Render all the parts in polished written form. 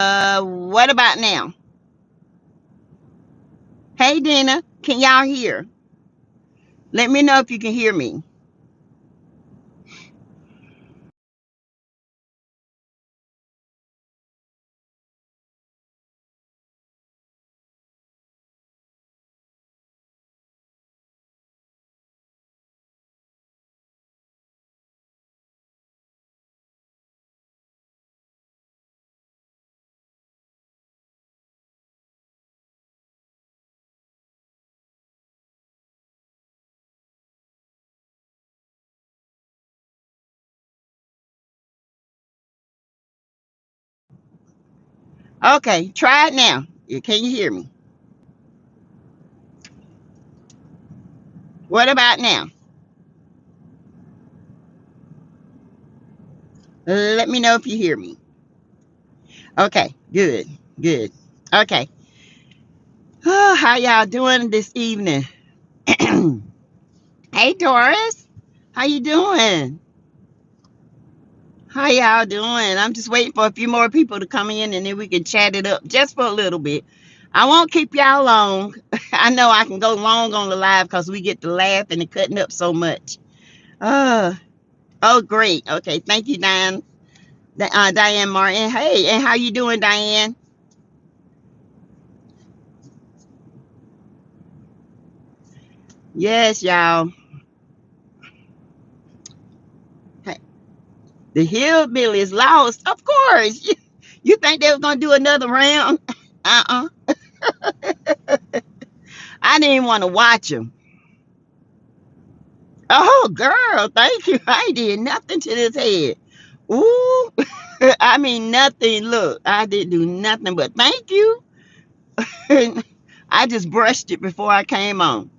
What about now? Hey, Dina, can y'all hear? Let me know if you can hear me. Okay, try it now. Can you hear me? What about now? Let me know if you hear me. Okay, good, good. Okay. Oh, how y'all doing this evening? Hey, Doris, how you doing? How y'all doing? I'm just waiting for a few more people to come in and then we can chat it up just for a little bit. I won't keep y'all long. I know I can go long on the live because we get to laugh and it cutting up so much. Uh, oh, great. Okay, thank you, Diane. Diane Martin. Hey, and how you doing, Diane? Yes, y'all. Hey, the hillbilly is lost. Of course. You think they was gonna do another round? Uh-uh. I didn't want to watch them. Oh, girl, thank you. I did nothing to this head. Ooh, I mean nothing. Look, I didn't do nothing but thank you. I just brushed it before I came on.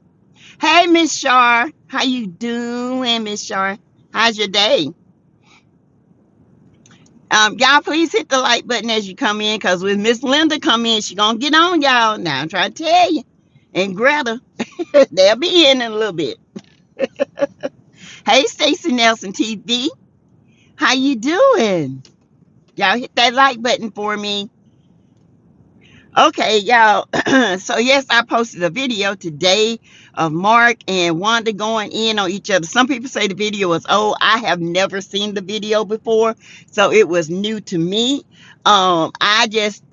Hey, Miss Shar, how you doing, Miss Shar? How's your day? Y'all, please hit the like button as you come in, cause when Miss Linda come in, she gonna get on y'all. Now I'm trying to tell you, and Greta, they'll be in a little bit. Hey, Stacey Nelson TV, how you doing? Y'all hit that like button for me. Okay, y'all. So yes, I posted a video today of Mark and Wanda going in on each other. Some people say the video was old. I have never seen the video before, so it was new to me. I just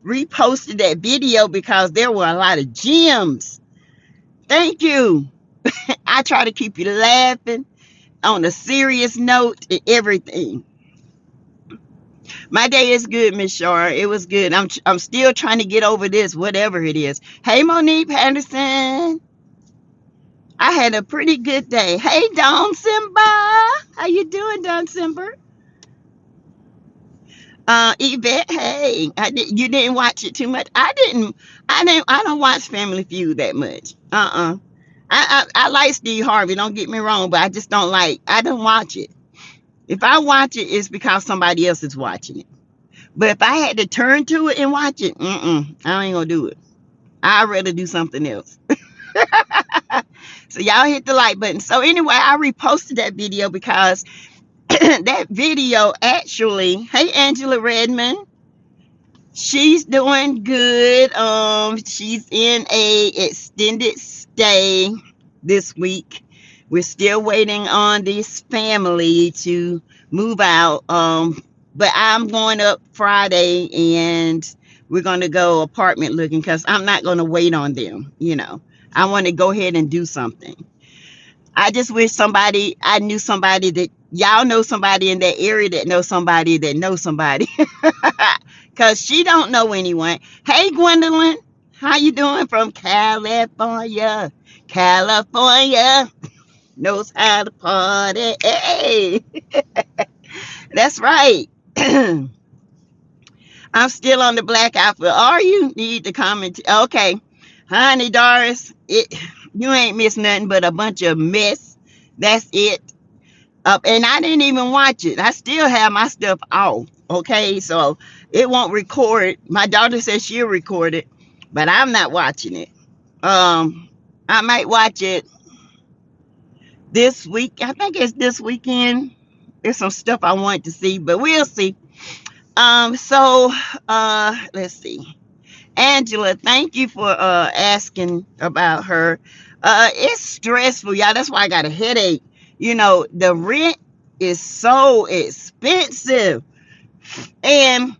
reposted that video because there were a lot of gems. Thank you. I try to keep you laughing on a serious note and everything. My day is good, Miss Shar. It was good. I'm still trying to get over this, whatever it is. Hey, Monique Henderson. I had a pretty good day. Hey, Don Simba. How you doing, Don Simba? Yvette. Hey, you didn't watch it too much. I didn't. I didn't. I don't watch Family Feud that much. I like Steve Harvey. Don't get me wrong, but I just don't like. I don't watch it. If I watch it, it's because somebody else is watching it. But if I had to turn to it and watch it, I ain't gonna do it. I'd rather do something else. So y'all hit the like button. So anyway, I reposted that video because that video actually, hey Angela Redmond, she's doing good. She's in a extended stay this week. We're still waiting on this family to move out. But I'm going up Friday and we're going to go apartment looking because I'm not going to wait on them. I want to go ahead and do something. I just wish I knew somebody that y'all know somebody in that area that knows somebody that knows somebody. Cause she don't know anyone. Hey Gwendolyn, how you doing from California? California knows how to party. Hey, that's right. I'm still on the black outfit. Are you? Need to comment. Okay, honey, Doris, you ain't missed nothing but a bunch of mess. That's it. And I didn't even watch it. I still have my stuff off. Okay, so it won't record. My daughter says she'll record it, but I'm not watching it. I might watch it this week. I think it's this weekend. There's some stuff I want to see, but we'll see. So let's see. Angela, thank you for asking about her. It's stressful, y'all. That's why I got a headache. You know, the rent is so expensive. And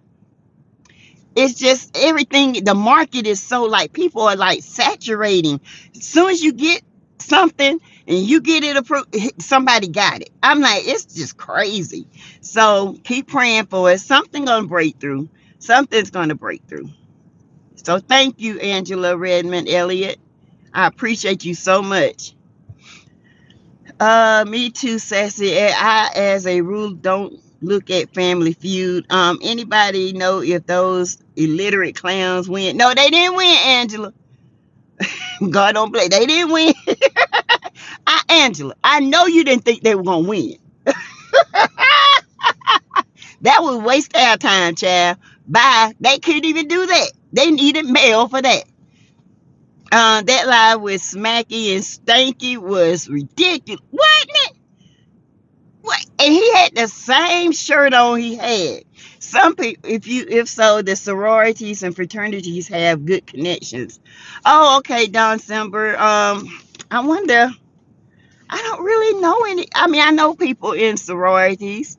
it's just everything, the market is so like people are like saturating. As soon as you get something and you get it approved, somebody got it. I'm like, it's just crazy. So keep praying for it. Something gonna break through. Something's gonna break through. So thank you, Angela Redmond Elliott. I appreciate you so much. Me too, Sassy. I, as a rule, don't look at Family Feud. Anybody know if those illiterate clowns win? No, they didn't win, Angela. God don't play. They didn't win. Angela, I know you didn't think they were gonna win. That was waste our time, child. Bye. They couldn't even do that. They needed mail for that. That live with Smacky and Stanky was ridiculous, wasn't it? What? And he had the same shirt on he had. Some people, if so, the sororities and fraternities have good connections. Oh, okay, Don Simber. I wonder. I don't really know any. I mean, I know people in sororities.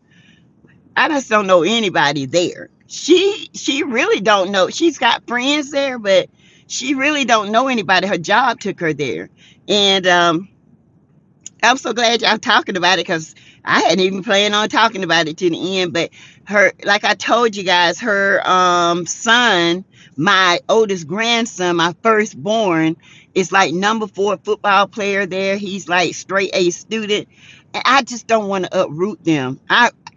I just don't know anybody there. She really don't know. She's got friends there, but she really don't know anybody. Her job took her there, and I'm so glad y'all talking about it because I hadn't even planned on talking about it to the end. But her, like I told you guys, her son, my oldest grandson, my firstborn, is like #4 football player there. He's like straight A student, and I just don't want to uproot them.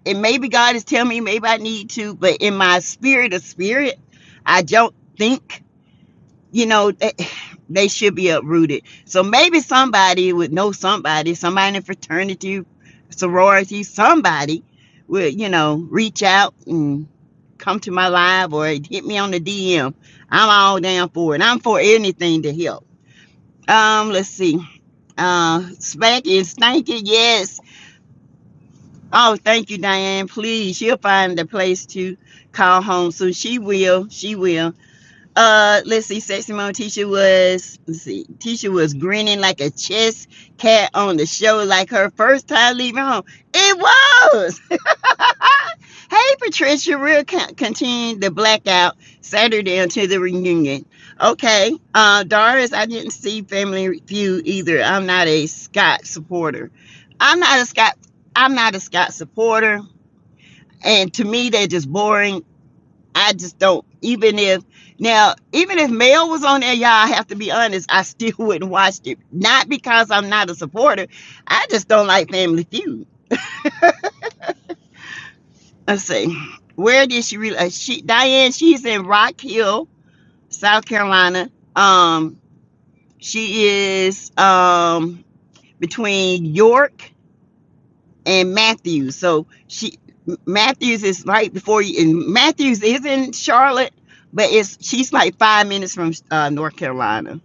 And maybe God is telling me maybe I need to, but in my spirit of spirit, I don't think they should be uprooted. So maybe somebody would know somebody in a fraternity, sorority, somebody would, reach out and come to my live or hit me on the DM. I'm all down for it. I'm for anything to help. Let's see. Spanky and Stanky, yes. Oh, thank you, Diane. Please, she'll find a place to call home. So she will. She will. Let's see, Sexy Mom Tisha was grinning like a chess cat on the show, like her first time leaving home. It was. Hey, Patricia, we'll continue the blackout Saturday until the reunion. Okay. Doris, I didn't see Family Feud either. I'm not a Scott supporter. I'm not a Scott. I'm not a Scott supporter, and to me, they're just boring. I just don't. Even if Mel was on there, y'all, I have to be honest, I still wouldn't watch it. Not because I'm not a supporter. I just don't like Family Feud. Let's see. Where did she really? Diane, she's in Rock Hill, South Carolina. She is between York and Matthews. So Matthews is right before you, and Matthews is in Charlotte, but she's like 5 minutes from North Carolina.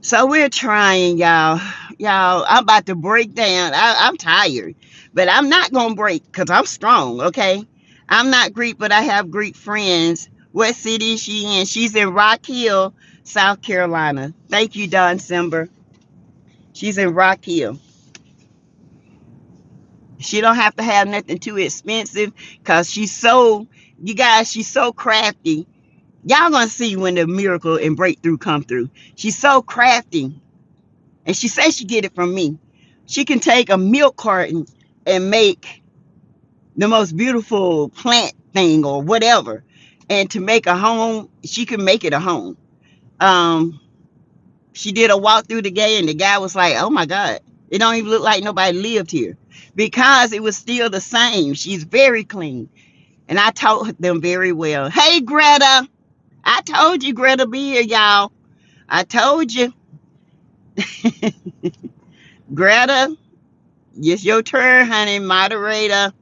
So we're trying, y'all. I'm about to break down. I'm tired, but I'm not gonna break because I'm strong. Okay, I'm not Greek, but I have Greek friends. What city is she in? She's in Rock Hill, South Carolina. Thank you, Don Simber. She's in Rock Hill. She don't have to have nothing too expensive because she's so crafty. Y'all gonna see when the miracle and breakthrough come through. She's so crafty. And she says she get it from me. She can take a milk carton and make the most beautiful plant thing or whatever. And to make a home, she can make it a home. She did a walk through the gate and the guy was like, oh my God, it don't even look like nobody lived here. Because it was still the same. She's very clean. And I taught them very well. Hey, Greta. I told you Greta be here, y'all. I told you. Greta, it's your turn, honey. Moderator.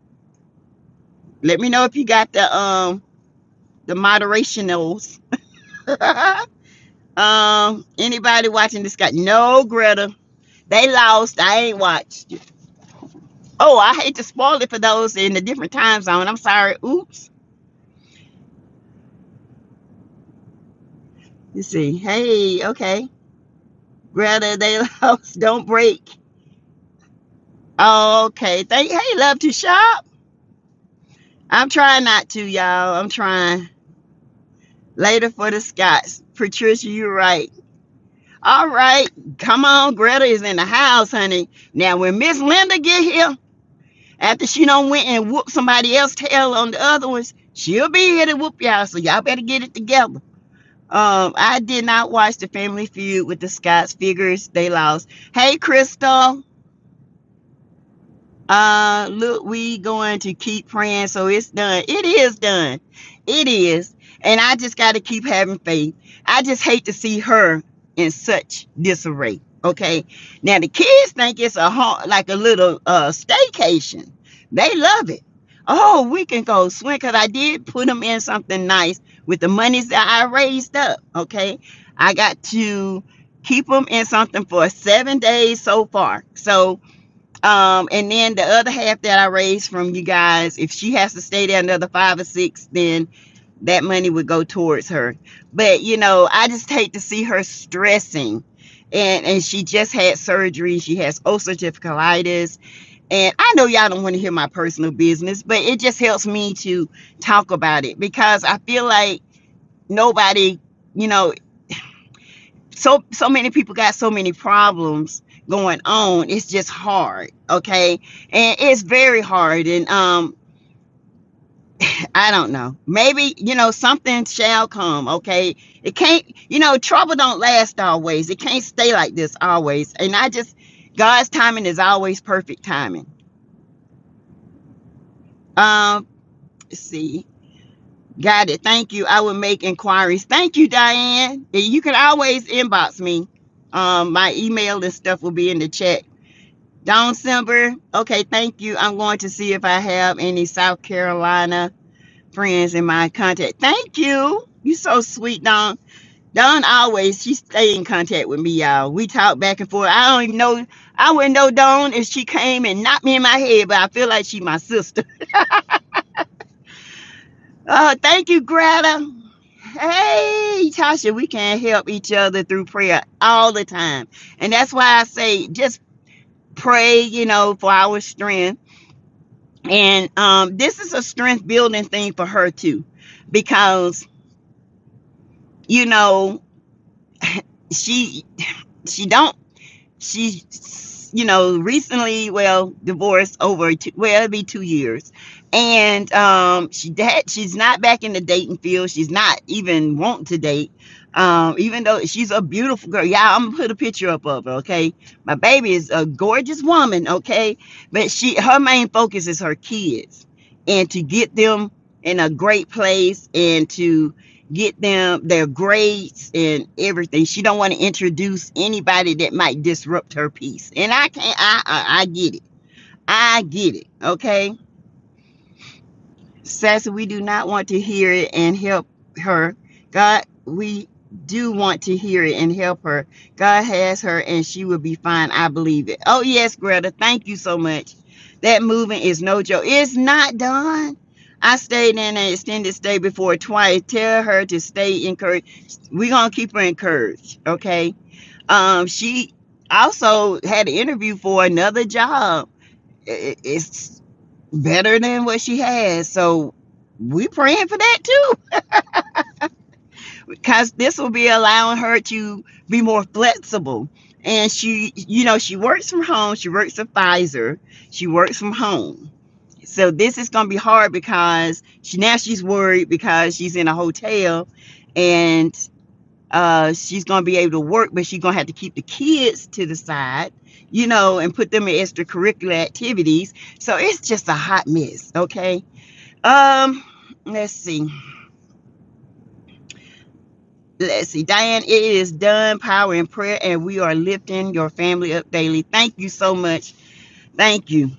Let me know if you got the moderationals. Anybody watching this guy? No, Greta. They lost. I ain't watched it. Oh, I hate to spoil it for those in a different time zone. I'm sorry. Oops. Let's see. Hey, okay. Greta, they lost. Don't break. Oh, okay. Hey, love to shop. I'm trying not to, y'all. I'm trying. Later for the Scots. Patricia, you're right. All right. Come on. Greta is in the house, honey. Now, when Miss Linda get here, after she done went and whooped somebody else's tail on the other ones, she'll be here to whoop y'all. So y'all better get it together. I did not watch the Family Feud with the Scots. Figures they lost. Hey, Crystal. Look, we going to keep praying, so it's done. It is done. It is. And I just got to keep having faith. I just hate to see her in such disarray. Okay. Now the kids think it's like a little staycation. They love it. Oh, we can go swim, because I did put them in something nice with the monies that I raised up. Okay. I got to keep them in something for 7 days so far. So and then the other half that I raised from you guys, if she has to stay there another 5 or 6, then that money would go towards her. But I just hate to see her stressing. And she just had surgery. She has ulcerative colitis. And I know y'all don't want to hear my personal business, but it just helps me to talk about it, because I feel like nobody, you know, so many people got so many problems going on. It's just hard. Okay. And it's very hard. And I don't know, maybe something shall come. Okay. It can't, trouble don't last always. It can't stay like this always. And God's timing is always perfect timing. Let's see. Got it. Thank you. I will make inquiries. Thank you, Diane. And you can always inbox me. My email and stuff will be in the chat. Dawn Simber. Okay, thank you. I'm going to see if I have any South Carolina friends in my contact. Thank you. You so sweet, Dawn. Dawn always, she stay in contact with me, y'all. We talk back and forth. I don't even know. I wouldn't know Dawn if she came and knocked me in my head, but I feel like she my sister. Thank you, Greta. Hey, Tasha, we can help each other through prayer all the time. And that's why I say just pray, for our strength. And this is a strength building thing for her too, because you know she don't she's recently, divorced over it'll be 2 years. And she's not back in the dating field. She's not even wanting to date, even though she's a beautiful girl. Yeah, I'm gonna put a picture up of her. Okay, my baby is a gorgeous woman. Okay, but her main focus is her kids, and to get them in a great place, and to get them their grades and everything. She don't want to introduce anybody that might disrupt her peace. And I can't. I get it. I get it. Okay. Sassy, we do not want to hear it and help her. God, we do want to hear it and help her. God has her and she will be fine. I believe it. Oh, yes, Greta. Thank you so much. That moving is no joke. It's not done. I stayed in an extended stay before twice. Tell her to stay encouraged. We're going to keep her encouraged. Okay. She also had an interview for another job. It's better than what she has. So we praying for that too, because this will be allowing her to be more flexible. And she works from home. She works at Pfizer. She works from home. So this is going to be hard, because she's worried because she's in a hotel, and she's going to be able to work, but she's going to have to keep the kids to the side, and put them in extracurricular activities. So it's just a hot mess. Okay. Let's see. Diane, it is done. Power in prayer, and we are lifting your family up daily. Thank you so much. Thank you.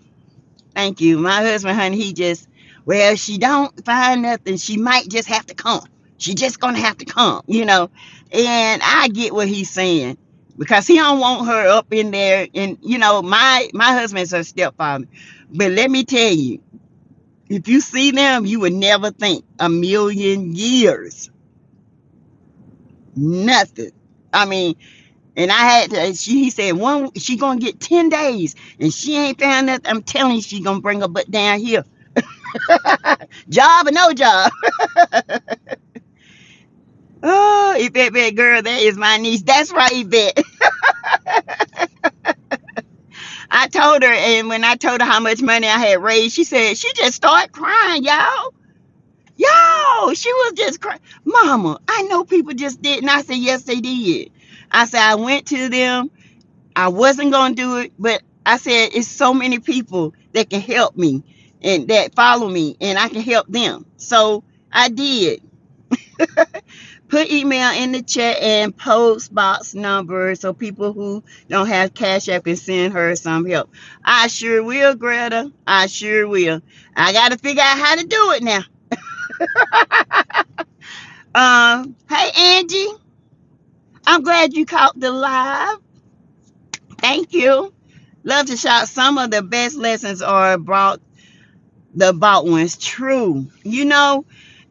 Thank you. My husband, honey, if she don't find nothing, she might just have to come. She just gonna have to come, And I get what he's saying, because he don't want her up in there. And my husband's her stepfather. But let me tell you, if you see them, you would never think a million years Nothing. I mean, and I had to, he said, she gonna get 10 days and she ain't found nothing. I'm telling you, she gonna bring her butt down here. Job or no job. Oh, Yvette, girl, that is my niece. That's right, Yvette. I told her, and when I told her how much money I had raised, she said, she just started crying, y'all. She was just crying. Mama, I know people just didn't. I said, yes, they did. I said, I went to them. I wasn't going to do it, but I said, it's so many people that can help me and that follow me, and I can help them. So I did. Put email in the chat and post box number so people who don't have Cash App can send her some help. I sure will, Greta. I sure will. I got to figure out how to do it now. Hey, Angie. I'm glad you caught the live. Thank you. Love to shout. Some of the best lessons are bought ones. True.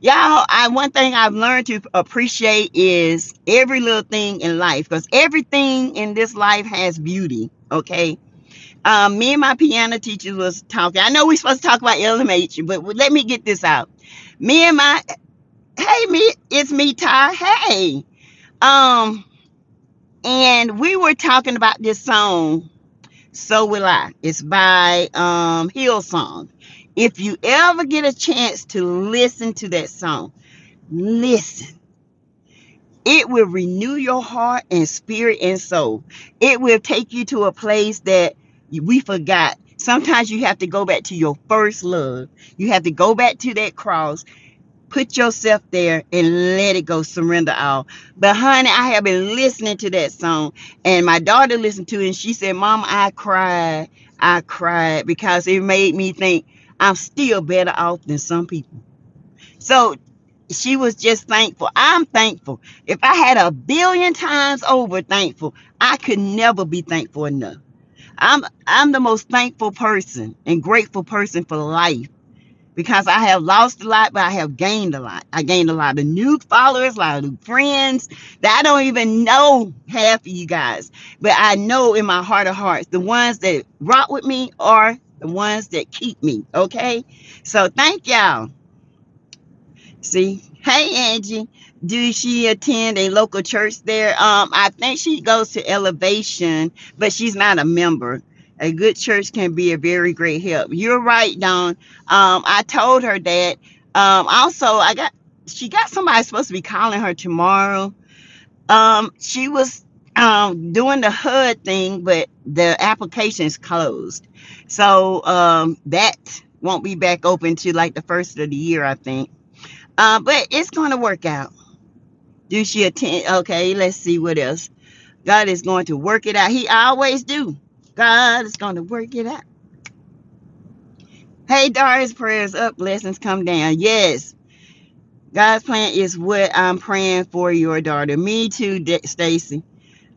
Y'all, one thing I've learned to appreciate is every little thing in life, because everything in this life has beauty. Okay. Me and my piano teacher was talking. I know we're supposed to talk about LMH, but let me get this out. It's me, Ty. Hey. And we were talking about this song, So Will I. It's by Hillsong. If you ever get a chance to listen to that song, listen. It will renew your heart and spirit and soul. It will take you to a place that we forgot. Sometimes you have to go back to your first love. You have to go back to that cross, put yourself there and let it go, surrender all. But honey, I have been listening to that song, and my daughter listened to it, and she said, Mom, I cried because it made me think I'm still better off than some people. So she was just thankful. I'm thankful. If I had 1,000,000,000 times over thankful, I could never be thankful enough. I'm the most thankful person and grateful person for life, because I have lost a lot, but I have gained a lot. I gained a lot of new followers, a lot of new friends that I don't even know half of you guys. But I know in my heart of hearts, the ones that rock with me are the ones that keep me. Okay? So thank y'all. See, hey Angie, do she attend a local church there? I think she goes to Elevation, but she's not a member. A good church can be a very great help. You're right, Dawn. I told her that. Also, she got somebody supposed to be calling her tomorrow. She was doing the HUD thing, but the application is closed, so that won't be back open to like the first of the year, I think. But it's going to work out. Do she attend? Okay, let's see what else. God is going to work it out. He always do. God is going to work it out. Hey, Doris, prayers up, blessings come down. Yes, God's plan is what I'm praying for your daughter. Me too, Stacy.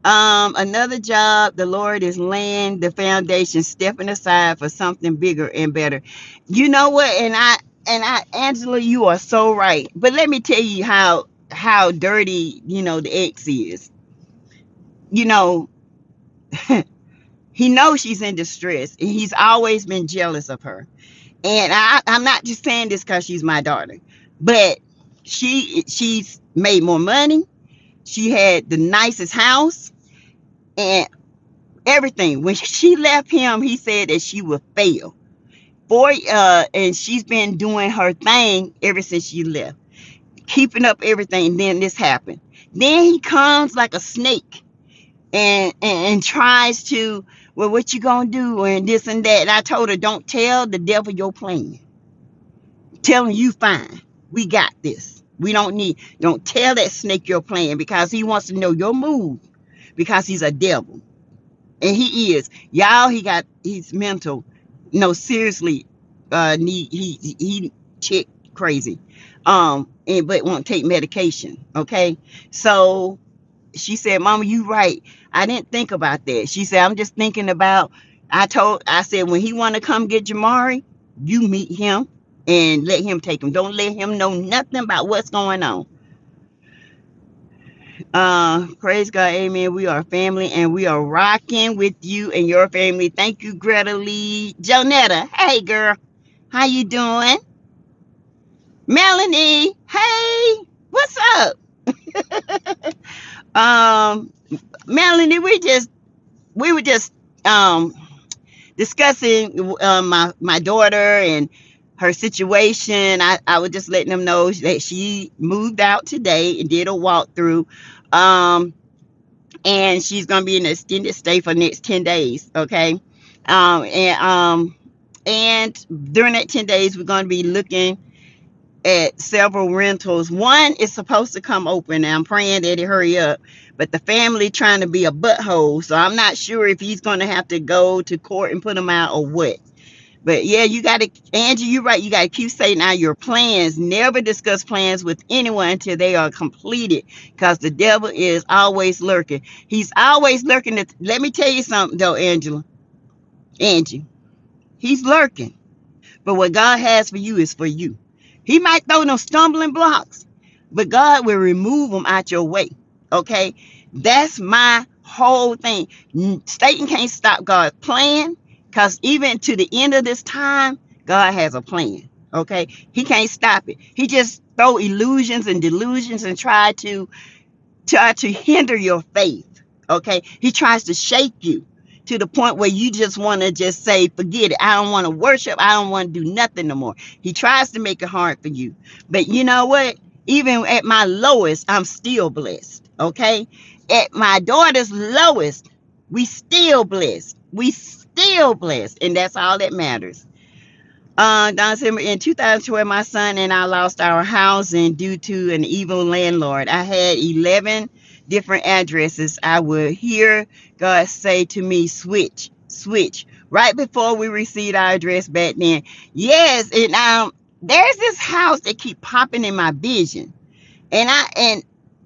Another job, the Lord is laying the foundation, stepping aside for something bigger and better. You know what? Angela, you are so right. But let me tell you how dirty, the ex is. He knows she's in distress, and he's always been jealous of her. And I'm not just saying this because she's my daughter, but she's made more money. She had the nicest house and everything. When she left him, he said that she would fail. And she's been doing her thing ever since she left, keeping up everything. And then this happened. Then he comes like a snake and tries to, well, what you gonna do and this and that. And I told her, don't tell the devil your plan. Tell him you fine. We got this. Don't tell that snake your plan, because he wants to know your move, because he's a devil. And he is. Y'all, he's mental. No, seriously, he chick crazy. But won't take medication. Okay. So she said, Mama, you right. I didn't think about that. She said, I'm just thinking about, I said, when he want to come get Jamari, you meet him and let him take him. Don't let him know nothing about what's going on. Praise God, amen. We are family and we are rocking with you and your family. Thank you, Greta Lee. Jonetta, hey girl, how you doing? Melanie, hey, what's up? Um, Melanie, we were just discussing my daughter and her situation. I was just letting them know that she moved out today and did a walkthrough. Um, and she's gonna be in an extended stay for the next 10 days. Okay. Um, and um, and during that 10 days, we're gonna be looking at several rentals. One is supposed to come open, and I'm praying that it hurry up. But the family trying to be a butthole, so I'm not sure if he's gonna have to go to court and put them out or what. But yeah, you gotta, Angie, you're right. You gotta keep saying now your plans. Never discuss plans with anyone until they are completed, because the devil is always lurking. He's always lurking. Let me tell you something though, Angie, he's lurking. But what God has for you is for you. He might throw them stumbling blocks, but God will remove them out your way. Okay? That's my whole thing. Satan can't stop God's plan, because even to the end of this time, God has a plan. Okay? He can't stop it. He just throw illusions and delusions and try to hinder your faith. Okay? He tries to shake you to the point where you just want to just say, forget it. I don't want to worship. I don't want to do nothing no more. He tries to make it hard for you. But you know what? Even at my lowest, I'm still blessed. Okay? At my daughter's lowest, we still blessed. We still blessed. And that's all that matters. Don said, in 2012, my son and I lost our housing due to an evil landlord. I had 11 different addresses. I would hear God say to me, switch, switch. Right before we received our address back then. Yes, and there's this house that keep popping in my vision. And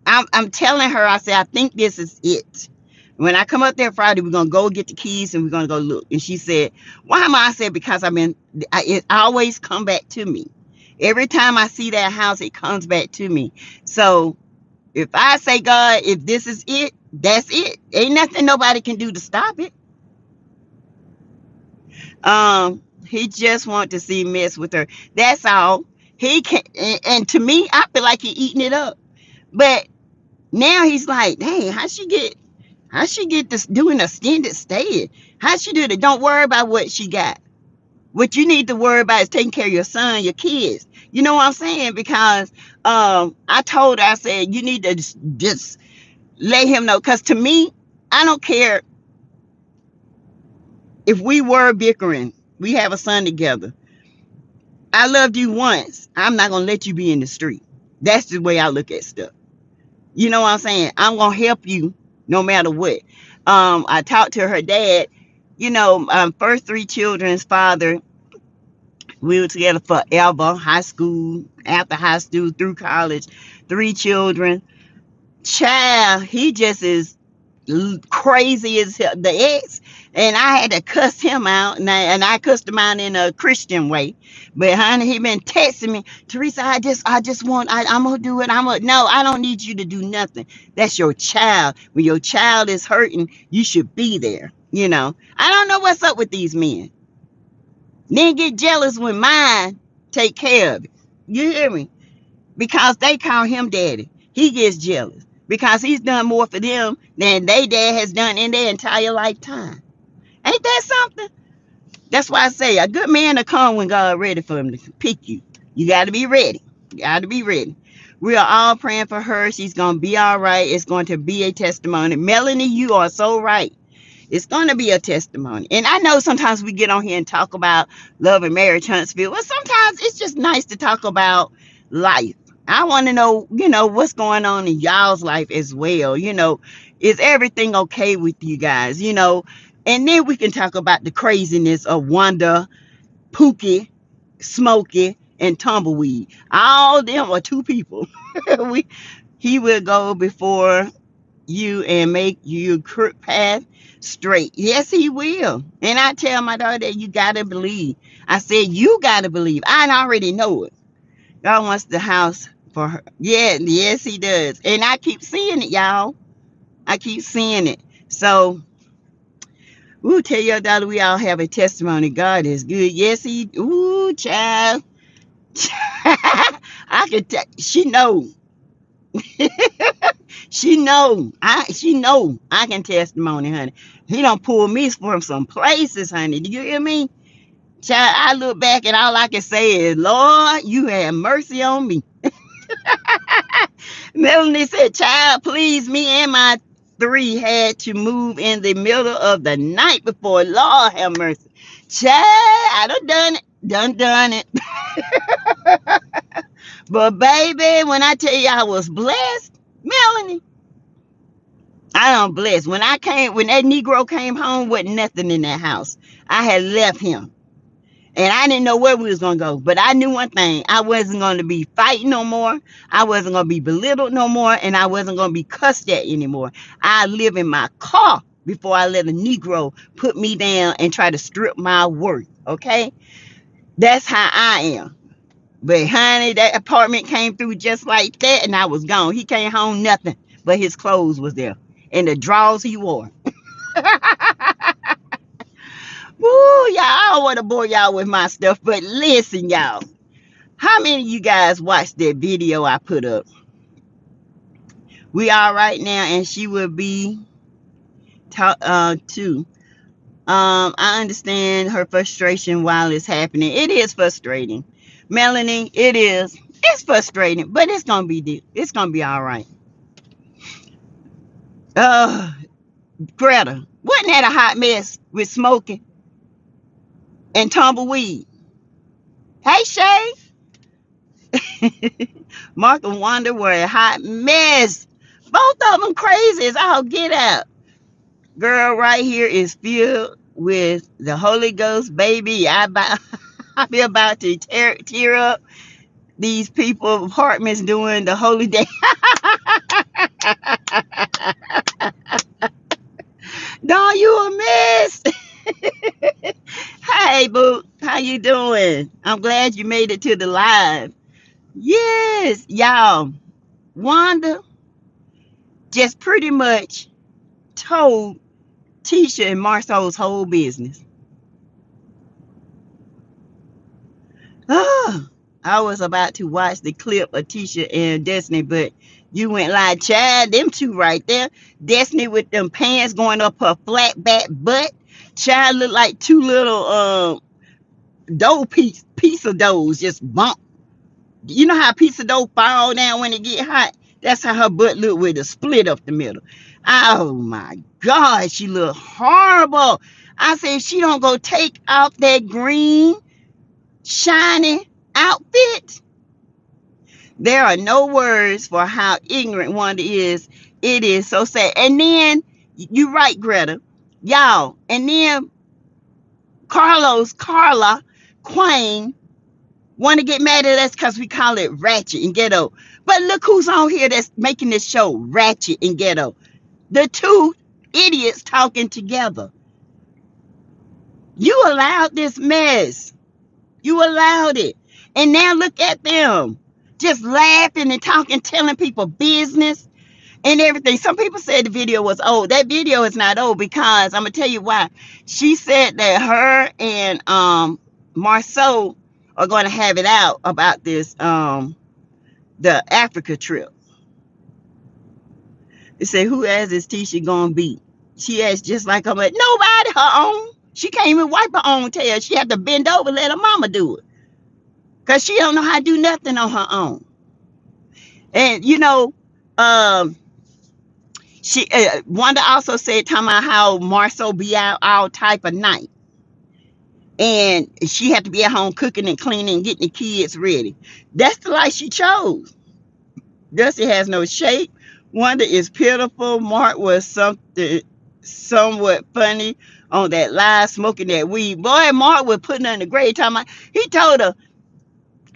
I'm telling her, I said, I think this is it. When I come up there Friday, we're gonna go get the keys and we're gonna go look. And she said, "Why am I?" said, "Because it always come back to me. Every time I see that house, it comes back to me. So if I say, God, if this is it, that's it. Ain't nothing nobody can do to stop it." He just want to see mess with her. That's all. He can, and to me, I feel like he eating it up. But now he's like, dang, how she get this doing a extended stay? How she do that? Don't worry about what she got. What you need to worry about is taking care of your son, your kids. You know what I'm saying? Because I told her, I said, you need to just let him know. Because to me, I don't care if we were bickering. We have a son together. I loved you once. I'm not going to let you be in the street. That's the way I look at stuff. You know what I'm saying? I'm going to help you no matter what. I talked to her dad. You know, first three children's father. We were together forever. High school, after high school, through college. Three children. Child, he just is crazy as hell. The ex, and I had to cuss him out, and I cussed him out in a Christian way. But honey, he been texting me, Teresa, I'm gonna do it. No, I don't need you to do nothing. That's your child. When your child is hurting, you should be there. You know, I don't know what's up with these men. Then get jealous when mine take care of it. You hear me? Because they call him daddy. He gets jealous because he's done more for them than they dad has done in their entire lifetime. Ain't that something? That's why I say a good man will come when God ready for him to pick you. You got to be ready. You got to be ready. We are all praying for her. She's going to be all right. It's going to be a testimony. Melanie, you are so right. It's going to be a testimony. And I know sometimes we get on here and talk about love and marriage, Huntsville. Well, sometimes it's just nice to talk about life. I want to know, what's going on in y'all's life as well. Is everything okay with you guys? And then we can talk about the craziness of Wanda, Pookie, Smokey, and Tumbleweed. All them are two people. He will go before you and make your crooked path straight. Yes, he will. And I tell my daughter that you gotta believe. I said you gotta believe. I already know it. God wants the house for her. Yeah, yes, he does. And I keep seeing it, y'all. I keep seeing it. So, ooh, tell your daughter we all have a testimony. God is good. Yes, he. Ooh, child. I could. She know. She know. She know. I can testimony, honey. He don't pull me from some places, honey. Do you hear me? Child, I look back and all I can say is, Lord, you have mercy on me. Melanie said, child, please, me and my three had to move in the middle of the night before. Lord have mercy. Child, I done it. Done it. But baby, when I tell you I was blessed, Melanie, I am blessed. When that Negro came home with nothing in that house, I had left him. And I didn't know where we was going to go. But I knew one thing. I wasn't going to be fighting no more. I wasn't going to be belittled no more. And I wasn't going to be cussed at anymore. I live in my car before I let a Negro put me down and try to strip my worth. Okay? That's how I am. But honey, that apartment came through just like that. And I was gone. He came home nothing. But his clothes was there. And the drawers he wore. Woo, y'all, I don't want to bore y'all with my stuff. But listen, y'all. How many of you guys watched that video I put up? We are right now, and she will be too. I understand her frustration while it's happening. It is frustrating, Melanie. It is. It's frustrating, but it's gonna be all right. Greta, wasn't that a hot mess with smoking and tumbleweed? Hey, Shay. Mark and Wanda were a hot mess. Both of them crazy as all get out. Girl, right here is filled with the Holy Ghost, baby. I be about to tear up these people apartments doing the holy day. Dawn, you a mess. Hey, boo, how you doing? I'm glad you made it to the live. Yes, y'all. Wanda just pretty much told Tisha and Marcel's whole business. Oh, I was about to watch the clip of Tisha and Destiny, but you went like, child, them two right there. Destiny with them pants going up her flat back butt. Child looked like two little dough piece of doughs just bump. You know how a piece of dough fall down when it get hot? That's how her butt looked with a split up the middle. Oh my God, she looked horrible. I said, if she don't go take off that green, shiny outfit, there are no words for how ignorant Wanda is. It is so sad. And then, you're right, Greta. Y'all, and then Carla, Queen, want to get mad at us because we call it ratchet and ghetto. But look who's on here that's making this show ratchet and ghetto. The two idiots talking together. You allowed this mess. You allowed it. And now look at them. Just laughing and talking, telling people business and everything. Some people said the video was old. That video is not old because I'm going to tell you why. She said that her and Marceau are going to have it out about this, the Africa trip. They say, who asked is Tisha going to be? She asked just like I'm like, nobody, her own. She can't even wipe her own tail. She had to bend over and let her mama do it. Because she don't know how to do nothing on her own. And, you know, she Wanda also said, talking about how Marceau be out all type of night. And she had to be at home cooking and cleaning and getting the kids ready. That's the life she chose. Dusty has no shape. Wanda is pitiful. Mark was somewhat funny on that live smoking that weed. Boy, Mark was putting her in the grave. He told her,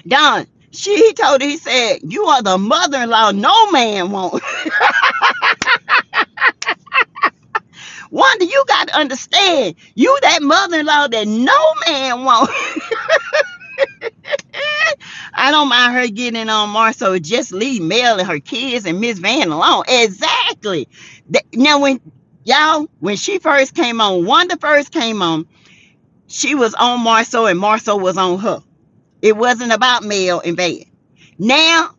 Don, he told her, he said, you are the mother-in-law no man won't. Wanda, you got to understand, you that mother-in-law that no man won't. I don't mind her getting on Marceau. Just leave Mel and her kids and Miss Van alone. Exactly. Now, when she first came on, Wanda first came on, she was on Marceau and Marceau was on her. It wasn't about Mel and Van. Now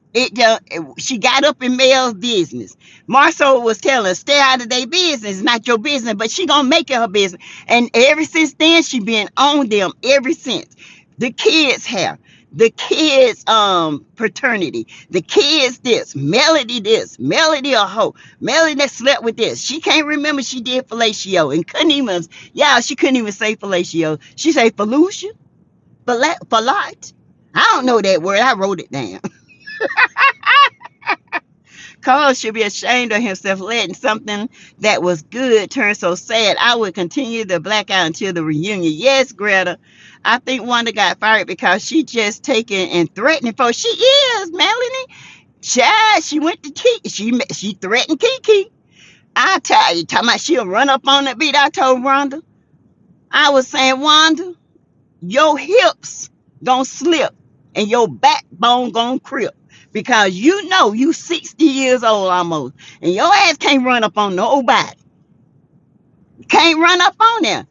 she got up in Mel's business. Marceau was telling her, stay out of their business. It's not your business, but she gonna make it her business. And ever since then, she been on them ever since. The kids have. The kids paternity. The kids this, Melody a hoe. Melody that slept with this. She can't remember she did fellatio and couldn't even, she couldn't even say fellatio. She say felucia, fallat. I don't know that word. I wrote it down. Carl should be ashamed of himself letting something that was good turn so sad. I would continue the blackout until the reunion. Yes, Greta. I think Wanda got fired because she just taking and threatening folks. She is, Melanie. Child, she went to Kiki. She threatened Kiki. I tell you, talking about she'll run up on that beat. I told Wanda. I was saying, Wanda, your hips gonna slip and your backbone gonna crip. Because you 60 years old almost. And your ass can't run up on nobody. Can't run up on there.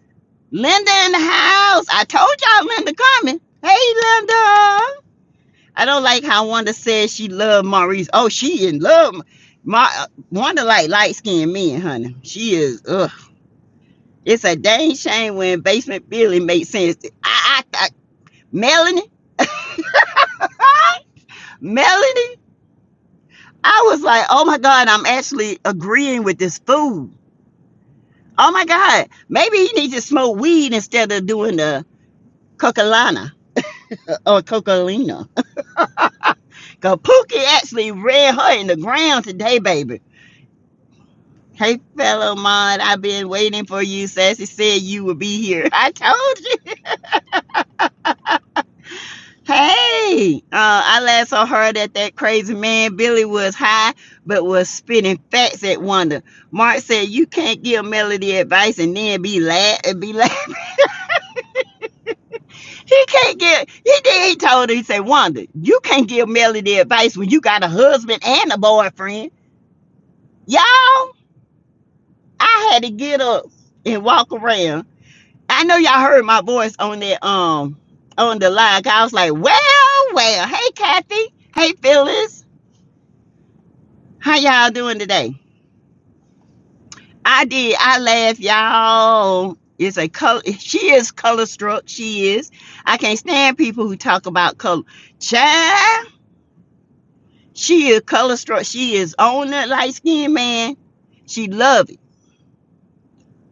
Linda in the house. I told y'all Linda coming. Hey, Linda. I don't like how Wanda says she loved Maurice. Oh, she in love. Wanda like light-skinned men, honey. She is, ugh. It's a dang shame when Basement Billy makes sense. Melanie. Melanie. I was like, oh my God, I'm actually agreeing with this fool. Oh my God. Maybe he needs to smoke weed instead of doing the coca-lana or coca-lina. Because Pookie actually ran her in the ground today, baby. Hey, fellow mod, I've been waiting for you. Sassy said you would be here. I told you. Hey, I last saw her that crazy man Billy was high, but was spitting facts at Wanda. Mark said you can't give Melody advice and then be laughing. He can't give. He told her, he said, Wanda, you can't give Melody advice when you got a husband and a boyfriend. Y'all, I had to get up and walk around. I know y'all heard my voice on that on the line. I was like, well, hey Kathy, hey Phyllis, how y'all doing today? I laughed, y'all. It's a color. She is color struck. She is. I can't stand people who talk about color. Child, she is color struck. She is on that light skinned man. She love it.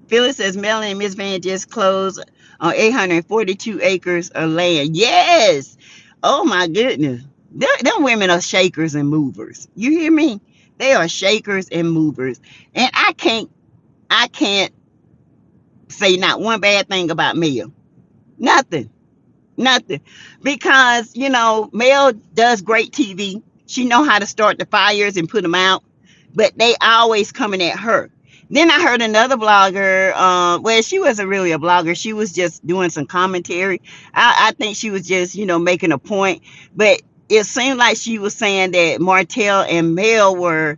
Phyllis says Melanie and Miss Van just closed on 842 acres of land. Yes. Oh my goodness. Them women are shakers and movers. You hear me? They are shakers and movers. And I can't say not one bad thing about Mel. Nothing. Because, Mel does great TV. She know how to start the fires and put them out. But they always coming at her. Then I heard another blogger, she wasn't really a blogger. She was just doing some commentary. I think she was just, making a point. But it seemed like she was saying that Martell and Mel were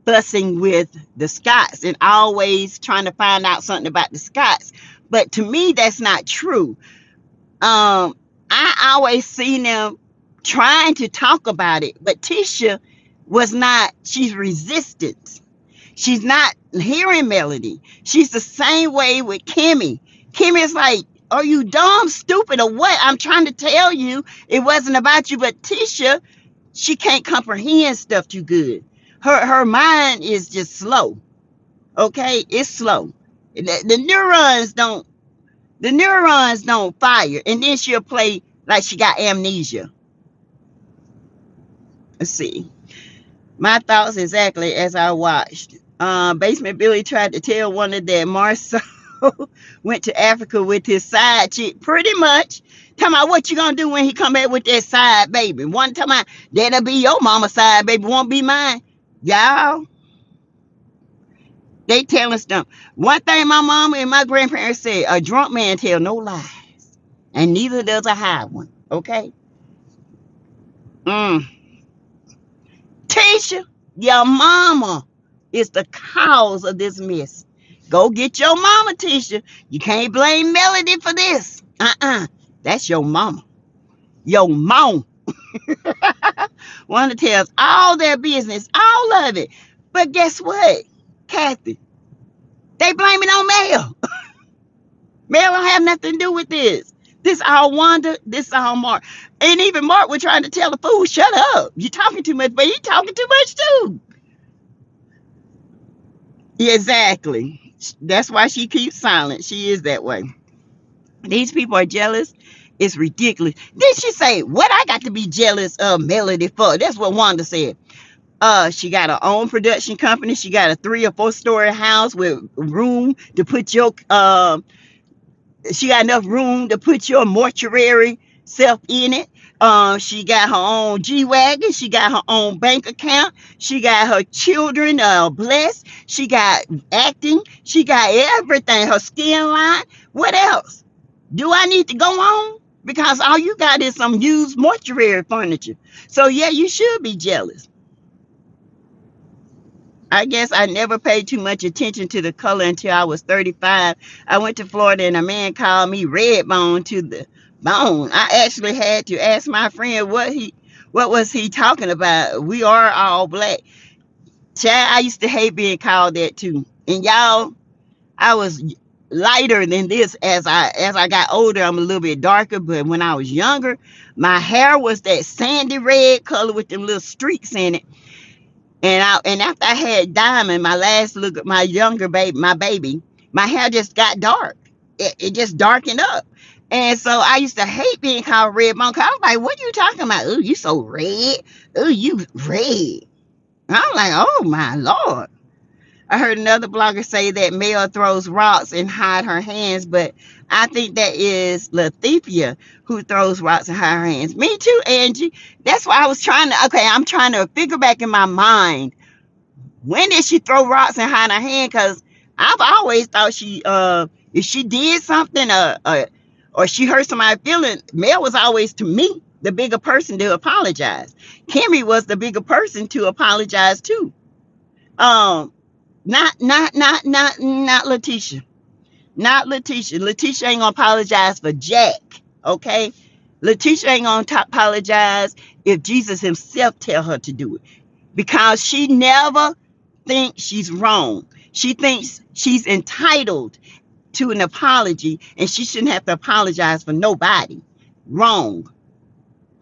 fussing with the Scotts and always trying to find out something about the Scotts. But to me, that's not true. I always seen them trying to talk about it. But Tisha she's resistant. She's not hearing Melody. She's the same way with Kimmy. Kimmy's like, are you dumb, stupid, or what? I'm trying to tell you it wasn't about you. But Tisha, she can't comprehend stuff too good. Her mind is just slow. Okay? It's slow. The neurons don't fire. And then she'll play like she got amnesia. Let's see. My thoughts exactly as I watched. Basement Billy tried to tell Wanda that Marceau went to Africa with his side chick. Pretty much. Tell me what you gonna do when he come back with that side baby. One time that'll be your mama's side baby, won't be mine. Y'all, they telling stuff. One thing my mama and my grandparents said, a drunk man tell no lies. And neither does a high one. Okay? Mm. Tisha, your mama is the cause of this mess. Go get your mama, Tisha. You can't blame Melody for this. That's your mama. Your mom. Want to tell all their business, all of it. But guess what, Kathy? They blame it on Mel. Mel don't have nothing to do with this. This all Wanda, this all Mark. And even Mark was trying to tell the fool, shut up. You talking too much, but he talking too much too. Exactly. That's why she keeps silent. She is that way. These people are jealous. It's ridiculous. Did she say what I got to be jealous of Melody for? That's what Wanda said. She got her own production company. She got a 3 or 4 story house with room to put your she got enough room to put your mortuary self in it. She got her own G-Wagon. She got her own bank account. She got her children blessed. She got acting. She got everything. Her skin line. What else? Do I need to go on? Because all you got is some used mortuary furniture. So yeah, you should be jealous. I guess I never paid too much attention to the color until I was 35. I went to Florida and a man called me red bone to the bone. I actually had to ask my friend what was he talking about. We are all black. Chad, I used to hate being called that too. And y'all, I was lighter than this as I got older. I'm a little bit darker, but when I was younger, my hair was that sandy red color with them little streaks in it. And after I had Diamond, my last look at my younger baby, my hair just got dark. It just darkened up. And so I used to hate being called red bone. 'Cause I was like, what are you talking about? Oh, you so red. Oh, you red. And I'm like, oh my Lord. I heard another blogger say that Mel throws rocks and hide her hands, but I think that is Lethea who throws rocks and hide her hands. Me too, Angie. That's why I was trying to, okay, I'm trying to figure back in my mind, when did she throw rocks and hide her hand? Because I've always thought if she did something or she hurt somebody's feeling, Mel was always, to me, the bigger person to apologize. Kimmy was the bigger person to apologize too. Um, not Letitia. Not Letitia. Letitia ain't gonna apologize for Jack. Okay? Letitia ain't gonna apologize if Jesus himself tell her to do it. Because she never thinks she's wrong. She thinks she's entitled to an apology and she shouldn't have to apologize for nobody. Wrong.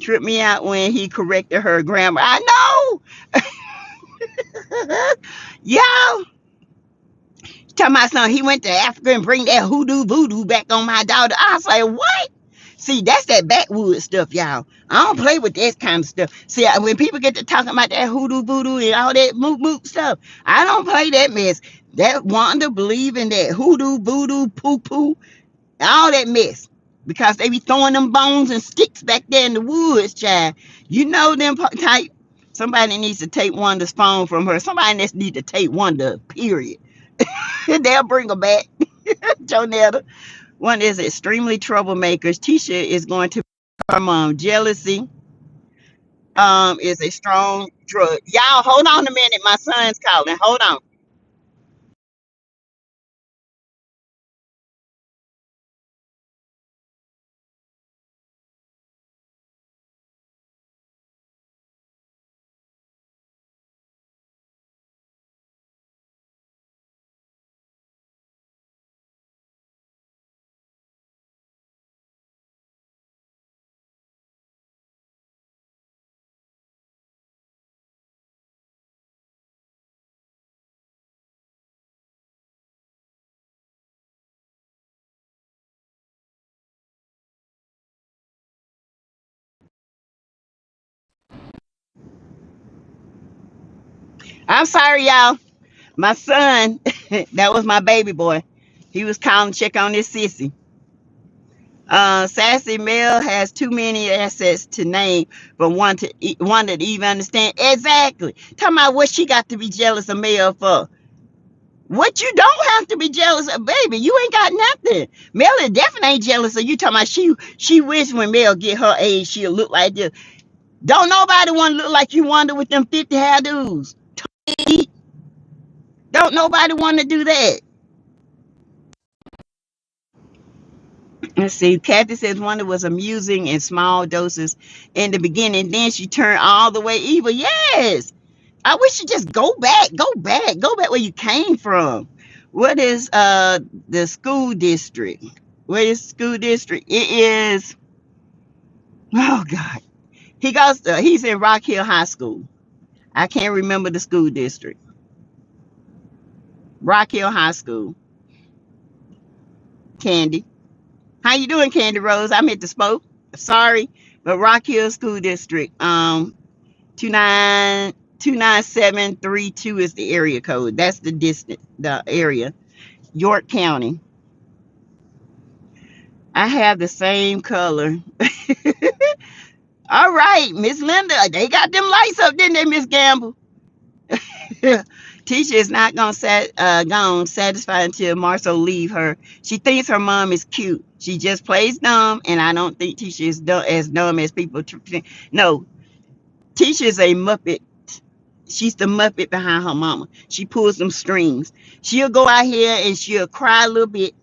Tripped me out when he corrected her grammar. I know. Y'all, tell my son he went to Africa and bring that hoodoo voodoo back on my daughter. I was like, what? See, that's that backwoods stuff, y'all. I don't play with that kind of stuff. See, when people get to talking about that hoodoo voodoo and all that moot moot stuff, I don't play that mess. That Wanda believing that hoodoo voodoo poo poo, all that mess. Because they be throwing them bones and sticks back there in the woods, child. You know them type. Somebody needs to take Wanda's phone from her. Somebody needs to take Wanda, period. They'll bring her back. Jonetta. One is extremely troublemakers. Tisha is going to her mom. Jealousy is a strong drug. Y'all, hold on a minute. My son's calling. Hold on. I'm sorry, y'all. My son, that was my baby boy. He was calling to check on this sissy. Sassy Mel has too many assets to name, but one to even understand exactly. Talking about what she got to be jealous of Mel for. What you don't have to be jealous of, baby. You ain't got nothing. Mel is definitely ain't jealous of you. Talking about she wish when Mel get her age, she'll look like this. Don't nobody want to look like you Wanda with them 50 hairdos. Don't nobody want to do that. Let's see. Kathy says Wanda was amusing in small doses in the beginning. Then she turned all the way evil. Yes. I wish you just go back. Go back where you came from. What is the school district? Where is school district? It is, oh God. He's in Rock Hill High School. I can't remember the school district. Rock Hill High School. Candy. How you doing, Candy Rose? I meant to smoke. Sorry. But Rock Hill School District. 29732 is the area code. That's the distance, the area. York County. I have the same color. All right, Miss Linda. They got them lights up, didn't they, Miss Gamble? Tisha is not gonna satisfy until Marcel leave her. She thinks her mom is cute. She just plays dumb, and I don't think Tisha is as dumb as people think. No, Tisha is a Muppet. She's the Muppet behind her mama. She pulls them strings. She'll go out here and she'll cry a little bit,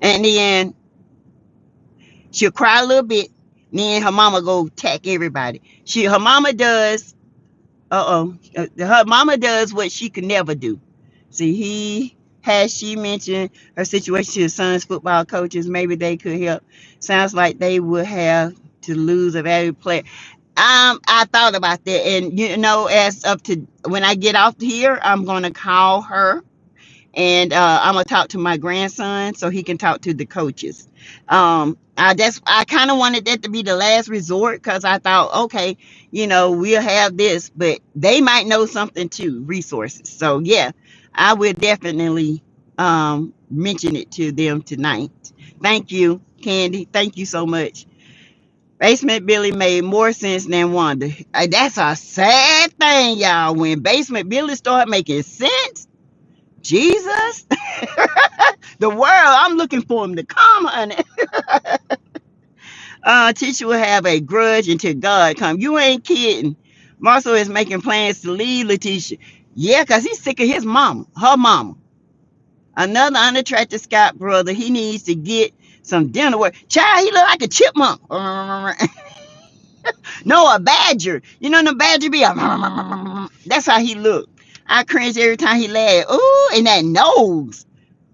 and then she'll cry a little bit. And then her mama go attack everybody. Her mama does. Her mama does what she could never do. See, she mentioned her situation to his son's football coaches. Maybe they could help. Sounds like they would have to lose a valuable player. I thought about that, and as up to when I get off here, I'm gonna call her, and I'm gonna talk to my grandson so he can talk to the coaches. I kind of wanted that to be the last resort because I thought, okay, we'll have this, but they might know something too, resources. So yeah, I will definitely mention it to them tonight. Thank you, Candy. Thank you so much. Basement Billy made more sense than Wanda. That's a sad thing, y'all. When Basement Billy started making sense, Jesus, the world, I'm looking for him to come, honey. Teacher will have a grudge until God come. You ain't kidding. Marcel is making plans to leave Letitia. Yeah, because he's sick of her mama. Another unattractive Scott brother. He needs to get some dinner work. Child, he look like a chipmunk. No, a badger. The badger be that's how he look. I cringe every time he laugh. Ooh, and that nose.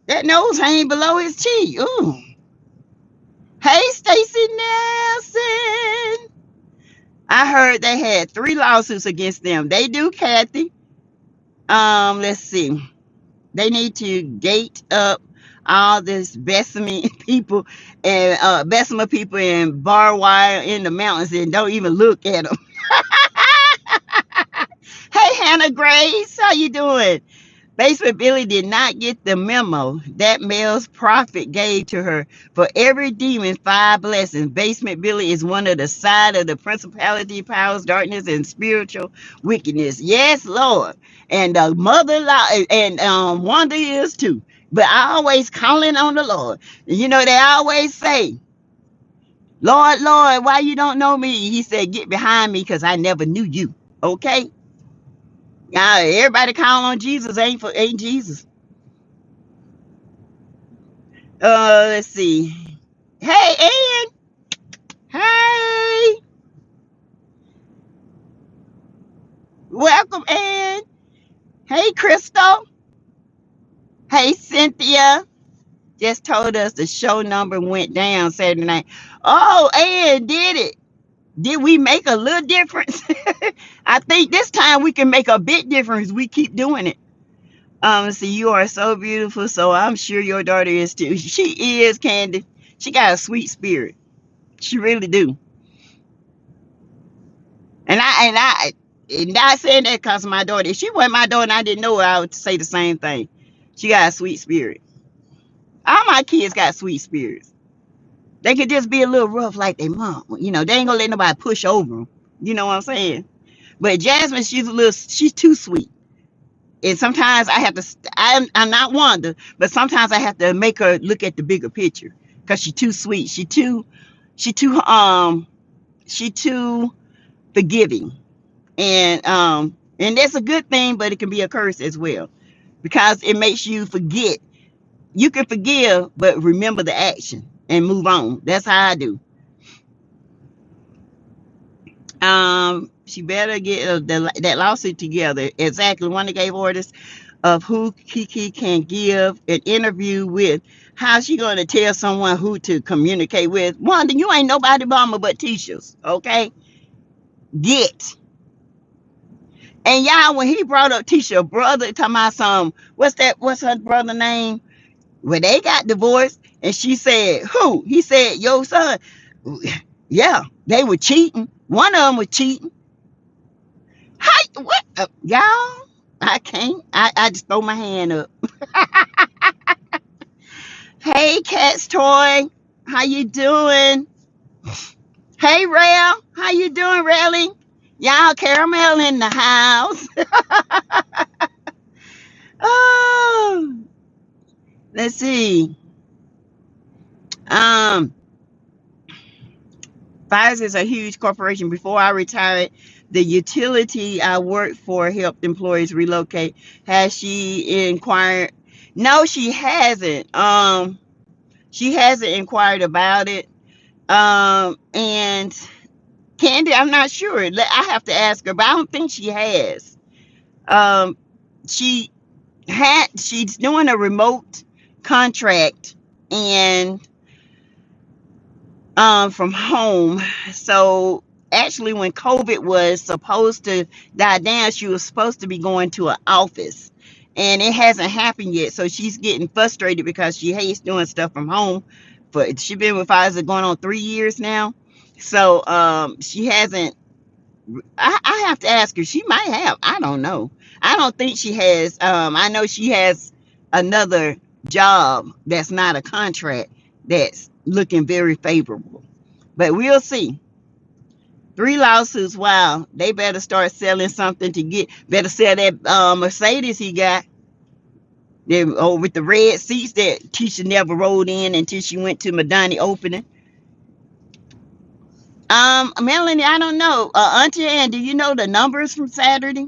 That nose hanging below his cheek. Ooh. Hey, Stacy Nelson. I heard they had 3 lawsuits against them. They do, Kathy. Let's see. They need to gate up all this Bessemer people and barbed wire in the mountains and don't even look at them. Hey, Hannah Grace, how you doing? Basement Billy did not get the memo that Mel's prophet gave to her. For every demon, 5 blessings. Basement Billy is one of the side of the principality, powers, darkness, and spiritual wickedness. Yes, Lord. And mother-in-law and Wanda is too. But I always calling on the Lord. They always say, Lord, Lord, why you don't know me? He said, get behind me because I never knew you. Okay? Everybody call on Jesus ain't Jesus. Let's see. Hey, Ann. Hey. Welcome, Ann. Hey, Crystal. Hey, Cynthia. Just told us the show number went down Saturday night. Oh, Ann, did it? Did we make a little difference? I think this time we can make a big difference. We keep doing it. So you are so beautiful. So I'm sure your daughter is too. She is, Candy. She got a sweet spirit. She really do. And I not saying that because of my daughter. If she wasn't my daughter and I didn't know her, I would say the same thing. She got a sweet spirit. All my kids got sweet spirits. They could just be a little rough like their mom. They ain't gonna let nobody push over them. You know what I'm saying? But Jasmine, she's too sweet. And sometimes I have to, I'm not Wanda, but sometimes I have to make her look at the bigger picture because she's too sweet. She too she too forgiving. And that's a good thing, but it can be a curse as well, because it makes you forget. You can forgive, but remember the action and move on. That's how I do. She better get that lawsuit together. Exactly. One that gave orders of who Kiki can give an interview with. How's she going to tell someone who to communicate with? Wanda, you ain't nobody mama but Tisha's, okay? Get. And y'all, when he brought up Tisha brother, talking about some, what's her brother name? When they got divorced, and she said, who? He said, your son. Yeah, they were cheating. One of them was cheating. Hi, what? Y'all, I can't. I just throw my hand up. Hey, Cat's Toy. How you doing? Hey, Rail. How you doing, Railing? Y'all, Caramel in the house. Oh, let's see. Um, Pfizer is a huge corporation. Before I retired, the utility I worked for helped employees relocate. Has she inquired? No, she hasn't. She hasn't inquired about it. And Candy, I'm not sure. I have to ask her, but I don't think she has. Um, she's doing a remote contract and from home. So actually, when COVID was supposed to die down, she was supposed to be going to an office, and it hasn't happened yet. So she's getting frustrated because she hates doing stuff from home. But she's been with Pfizer going on 3 years now. So she hasn't. I have to ask her. She might have. I don't know. I don't think she has. I know she has another job that's not a contract that's looking very favorable. But we'll see. 3 lawsuits. Wow. They better start selling something to get. Better sell that Mercedes he got. With the red seats that Tisha never rode in until she went to Madani opening. Melanie, I don't know. Auntie Ann, do you know the numbers from Saturday?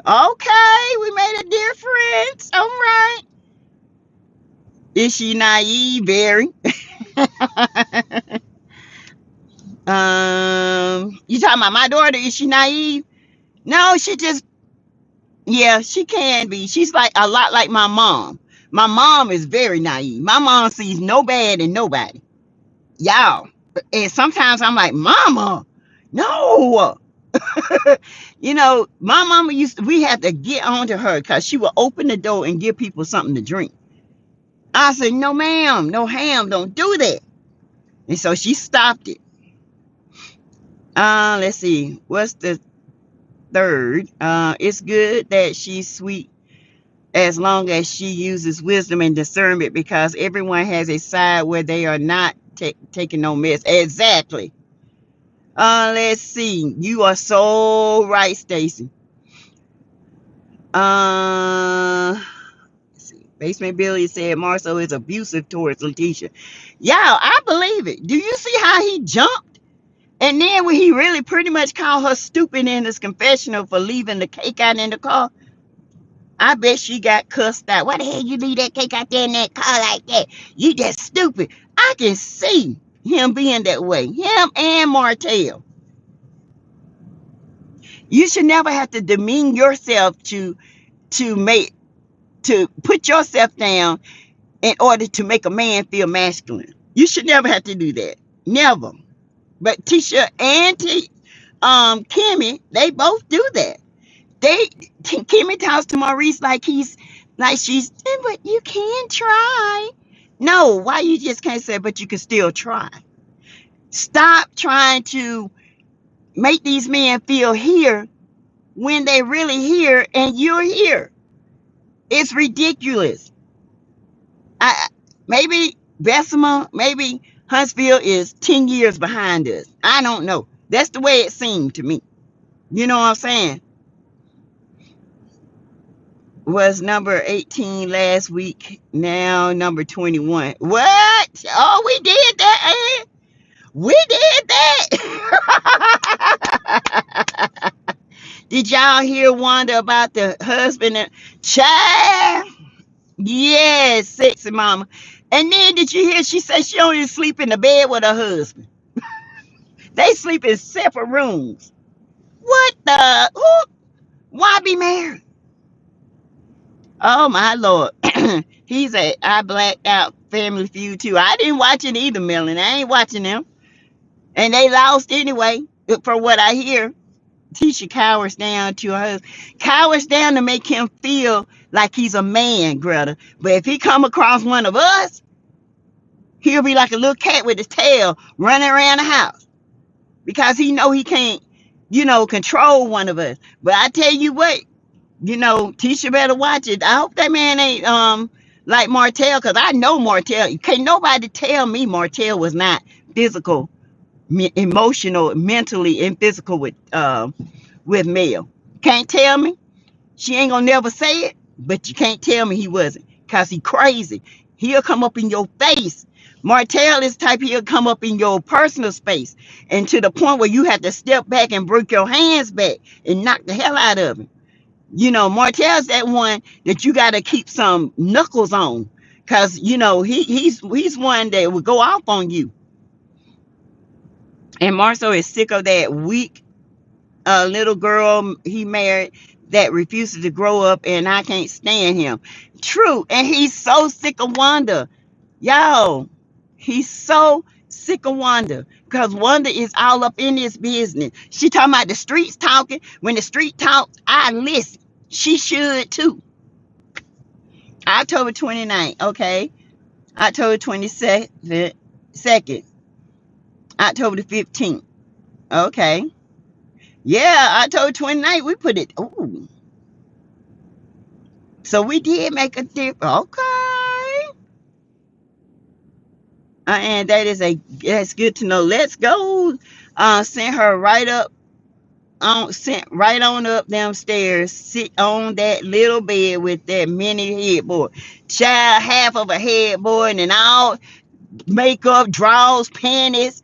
Okay, we made a difference. All right. Is she naive? Very. You talking about my daughter? Is she naive? No, she just, yeah, she can be. She's like a lot like my mom. My mom is very naive. My mom sees no bad in nobody. Y'all. And sometimes I'm like, Mama, no. You know, my mama we had to get on to her because she would open the door and give people something to drink. I said, no, ma'am, no ham, don't do that. And so she stopped it. Let's see, what's the third? It's good that she's sweet as long as she uses wisdom and discernment, because everyone has a side where they are not taking no mess. Exactly. Let's see. You are so right, Stacy. Let's see. Basement Billy said Marcel is abusive towards Letitia. Yeah, I believe it. Do you see how he jumped? And then when he really pretty much called her stupid in his confessional for leaving the cake out in the car, I bet she got cussed out. Why the hell you leave that cake out there in that car like that? You just stupid. I can see him being that way. Him and Martell. You should never have to demean yourself to put yourself down in order to make a man feel masculine. You should never have to do that. Never. But Tisha and Kimmy, they both do that. Kimmy talks to Maurice like she's, but you can try. No, why you just can't say, but you can still try. Stop trying to make these men feel here when they really here and you're here. It's ridiculous. Maybe Bessemer, maybe Huntsville is 10 years behind us. I don't know. That's the way it seemed to me. You know what I'm saying? Was number 18 last week, now number 21. What? Oh, we did that, eh? We did that. Did y'all hear Wanda about the husband and child? Yes, sexy mama. And then did you hear she said she only sleep in the bed with her husband? They sleep in separate rooms. What the? Who? Why be married? Oh my lord. I blacked out Family Feud too. I didn't watch it either, Melanie. I ain't watching them. And they lost anyway, for what I hear. Tisha cowers down to her husband. Cowers down to make him feel like he's a man, Greta. But if he come across one of us, he'll be like a little cat with his tail running around the house. Because he know he can't, control one of us. But I tell you what, Tisha better watch it. I hope that man ain't like Martell, because I know Martell. Can't nobody tell me Martell was not physical, emotional, mentally, and physical with Mel. Can't tell me. She ain't gonna never say it, but you can't tell me he wasn't, because he crazy. He'll come up in your face. Martell is type, he'll come up in your personal space, and to the point where you have to step back and break your hands back and knock the hell out of him. Martell's that one that you got to keep some knuckles on, because he's one that will go off on you. And Marceau is sick of that weak little girl he married that refuses to grow up, and I can't stand him. True. And he's so sick of Wanda. Y'all, he's so sick of Wanda, because Wanda is all up in this business. She talking about the streets talking. When the street talks, I listen. She should too. October 29th, okay. October 22nd, October the 15th, okay. Yeah, October 29th, we put it. Ooh. So we did make a difference. Okay. And that's good to know. Let's go. Send her right up. Sent right on up them stairs. Sit on that little bed with that mini headboard. Child, half of a headboard and all makeup, drawers, panties,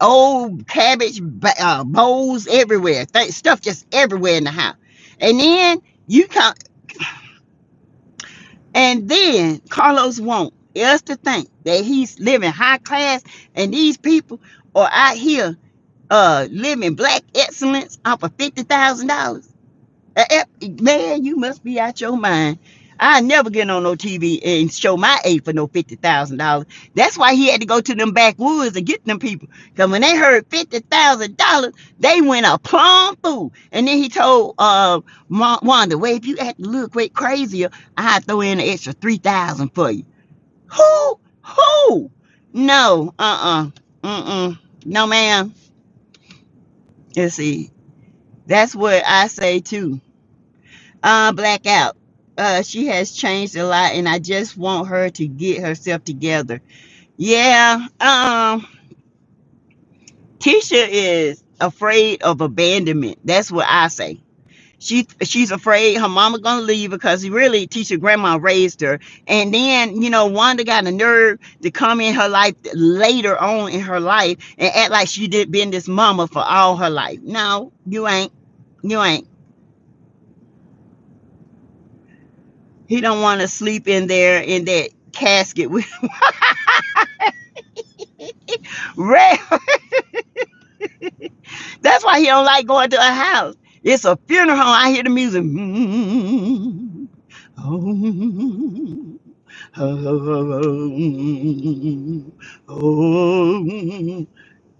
old cabbage bowls everywhere. Stuff just everywhere in the house. And then you come. And then Carlos wants us to think that he's living high class, and these people are out here living black excellence off of $50,000. Man, you must be out your mind. I never get on no TV and show my age for no $50,000. That's why he had to go to them backwoods and get them people. Because when they heard $50,000, they went a plumb fool. And then he told Wanda, well, if you act a little bit crazier, I'll throw in an extra $3,000 for you. Who? No, no, ma'am. Let's see. That's what I say too. Blackout. She has changed a lot, and I just want her to get herself together. Yeah. Tisha is afraid of abandonment. That's what I say. She's afraid her mama gonna leave, because really Tisha grandma raised her, and then Wanda got a nerve to come in her life later on in her life and act like she did been this mama for all her life. No, you ain't. He don't want to sleep in there in that casket with Ray. That's why he don't like going to a house. It's a funeral home. I hear the music.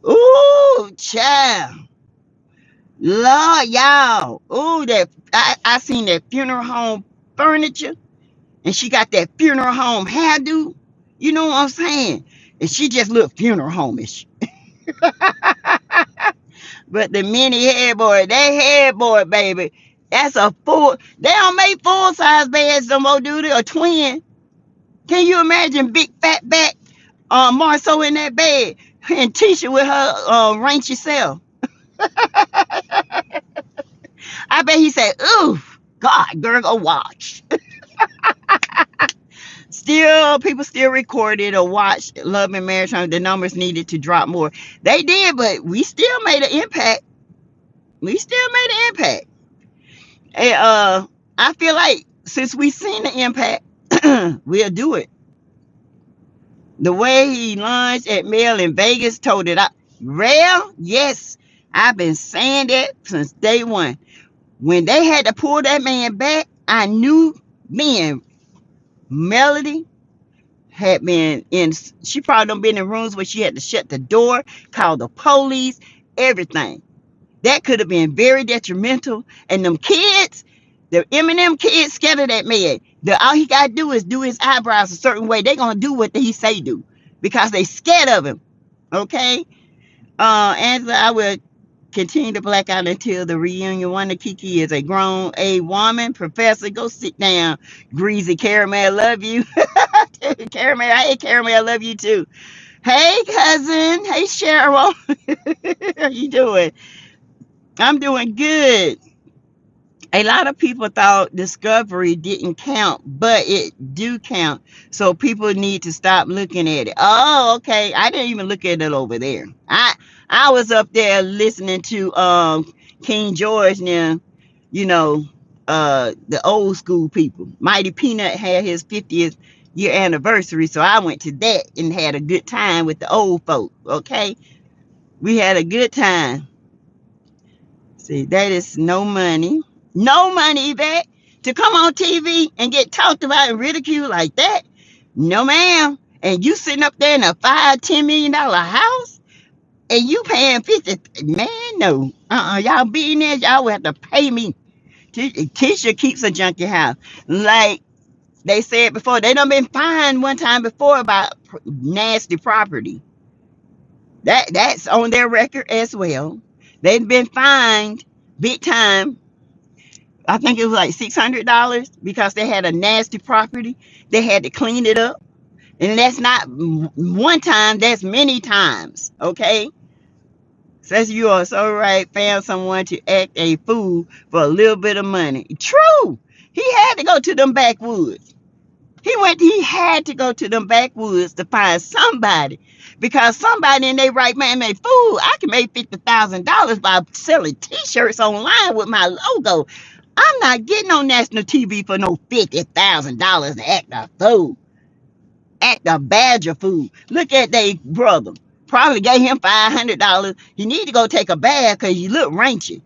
Oh, child. Lord, y'all. Oh, that I seen that funeral home furniture, and she got that funeral home hairdo. You know what I'm saying? And she just looked funeral home-ish. But the mini headboard, that headboard, baby, that's a full. They don't make full size beds no more, do they? Or twin. Can you imagine big fat back Marceau in that bed, and Tisha with her ranchy self? I bet he said, oof, God, girl, go watch. People still recorded or watched Love and Marriage. The numbers needed to drop more. They did, but we still made an impact. And, I feel like since we seen the impact, we'll do it. The way he launched at Mel in Vegas told it out. Real? Yes. I've been saying that since day one. When they had to pull that man back, I knew then Melody had been in, she probably done been in rooms where she had to shut the door, call the police, everything. That could have been very detrimental. And them kids, the Eminem kids scared of that man. All he got to do is do his eyebrows a certain way. They're going to do what he say do because they scared of him. Okay? Angela, I will continue to black out until the reunion. Wonder Kiki is a grown a woman. Professor, go sit down. Greasy Caramel, love you. Caramel, hey Caramel, I love you too. Hey cousin, hey Cheryl. How you doing? I'm doing good. A lot of people thought Discovery didn't count, but it do count. So people need to stop looking at it. Oh, okay. I didn't even look at it over there. I was up there listening to King George now, you know, the old school people. Mighty Peanut had his 50th year anniversary, so I went to that and had a good time with the old folk. Okay, we had a good time. See, that is no money. No money back to come on TV and get talked about and ridiculed like that. No, ma'am. And you sitting up there in a $5-10 million house and you paying 50. Man, no. Y'all billionaires, y'all will have to pay me. Tisha keeps a junky house. Like they said before, they done been fined one time before about nasty property. That's on their record as well. They've been fined big time. I think it was like $600 because they had a nasty property. They had to clean it up. And that's not one time, that's many times. Okay? Says you are so right, found someone to act a fool for a little bit of money. True. He had to go to them backwoods. He had to go to them backwoods to find somebody. Because somebody in their right mind made, fool, I can make $50,000 by selling t-shirts online with my logo. I'm not getting on national TV for no $50,000 to act a fool. Act a badger fool. Look at they brother. Probably gave him $500. He need to go take a bath because he look ranchy.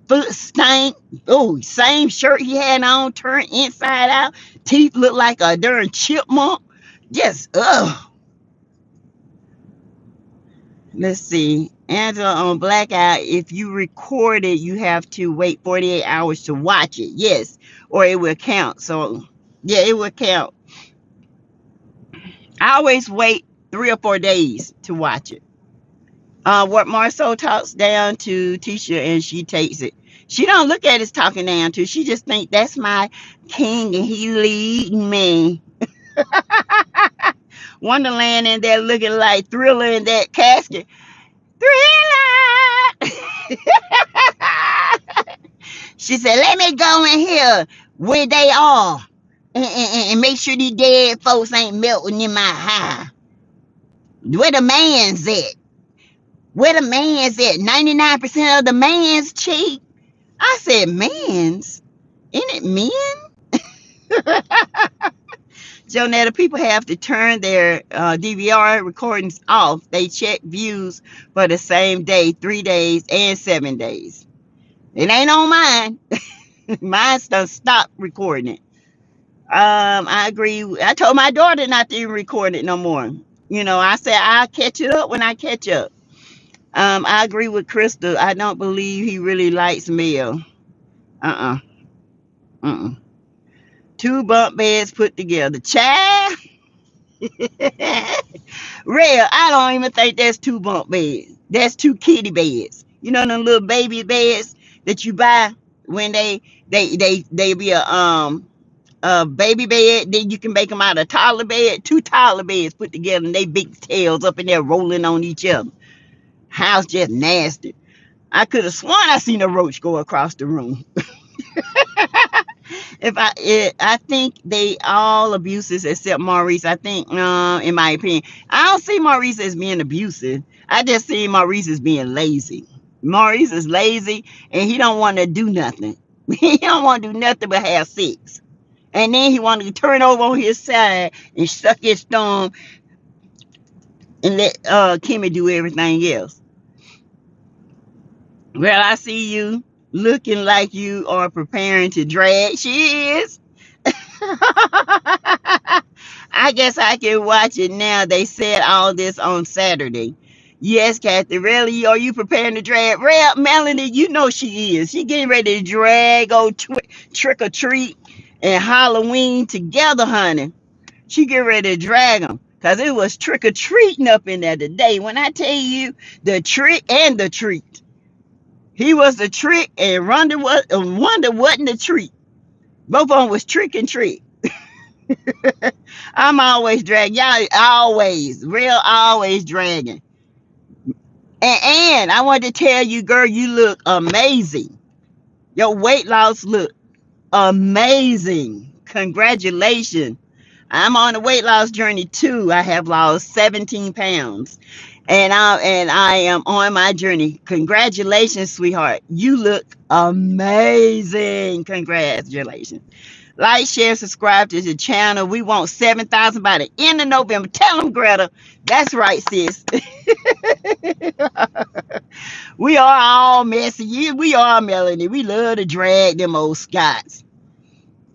Foot stank. Oh, same shirt he had on turned inside out. Teeth look like a darn chipmunk. Just, ugh. Let's see. Angela on Blackout, if you record it, you have to wait 48 hours to watch it. Yes, or it will count. So, yeah, it will count. I always wait 3 or 4 days to watch it. What Marceau talks down to Tisha and she takes it. She don't look at it as talking down to. She just think that's my king and he leading me. Wonderland in there looking like Thriller in that casket. Thriller! She said, let me go in here where they are and make sure these dead folks ain't melting in my eye. Where the man's at? Where the man's at? 99% of the man's cheap. I said, man's? Ain't it men? Jonetta, people have to turn their DVR recordings off. They check views for the same day, 3 days and 7 days. It ain't on mine. Mine's done stopped recording it. I agree. I told my daughter not to even record it no more. You know, I said I'll catch it up when I catch up. I agree with Crystal. I don't believe he really likes Mel. Uh-uh. 2 bunk beds put together. Child. Real, I don't even think that's 2 bunk beds. That's 2 kitty beds. You know them little baby beds that you buy when they be a baby bed, then you can make them out of toddler bed. 2 toddler beds put together and they big tails up in there rolling on each other. House just nasty. I could have sworn I seen a roach go across the room. I think they all abusive except Maurice. I think, in my opinion, I don't see Maurice as being abusive. I just see Maurice as being lazy. Maurice is lazy and he don't want to do nothing. He don't want to do nothing but have sex. And then he wanted to turn over on his side and suck his thumb and let Kimmy do everything else. Well, I see you looking like you are preparing to drag. She is. I guess I can watch it now. They said all this on Saturday. Yes, Kathy. Really? Are you preparing to drag? Well, Melanie, you know she is. She getting ready to drag old trick or treat and Halloween together, honey. She get ready to drag them. Because it was trick or treating up in there today. When I tell you the trick and the treat. He was the trick and Wonder wasn't the treat. Both of them was trick and treat. I'm always dragging. Y'all always, real always dragging. And I want to tell you, girl, you look amazing. Your weight loss look amazing. Congratulations. I'm on a weight loss journey too. I have lost 17 pounds. And I am on my journey. Congratulations, sweetheart. You look amazing. Congratulations. Like, share, subscribe to the channel. We want 7,000 by the end of November. Tell them, Greta. That's right, sis. We are all messy. We are, Melanie. We love to drag them old Scots.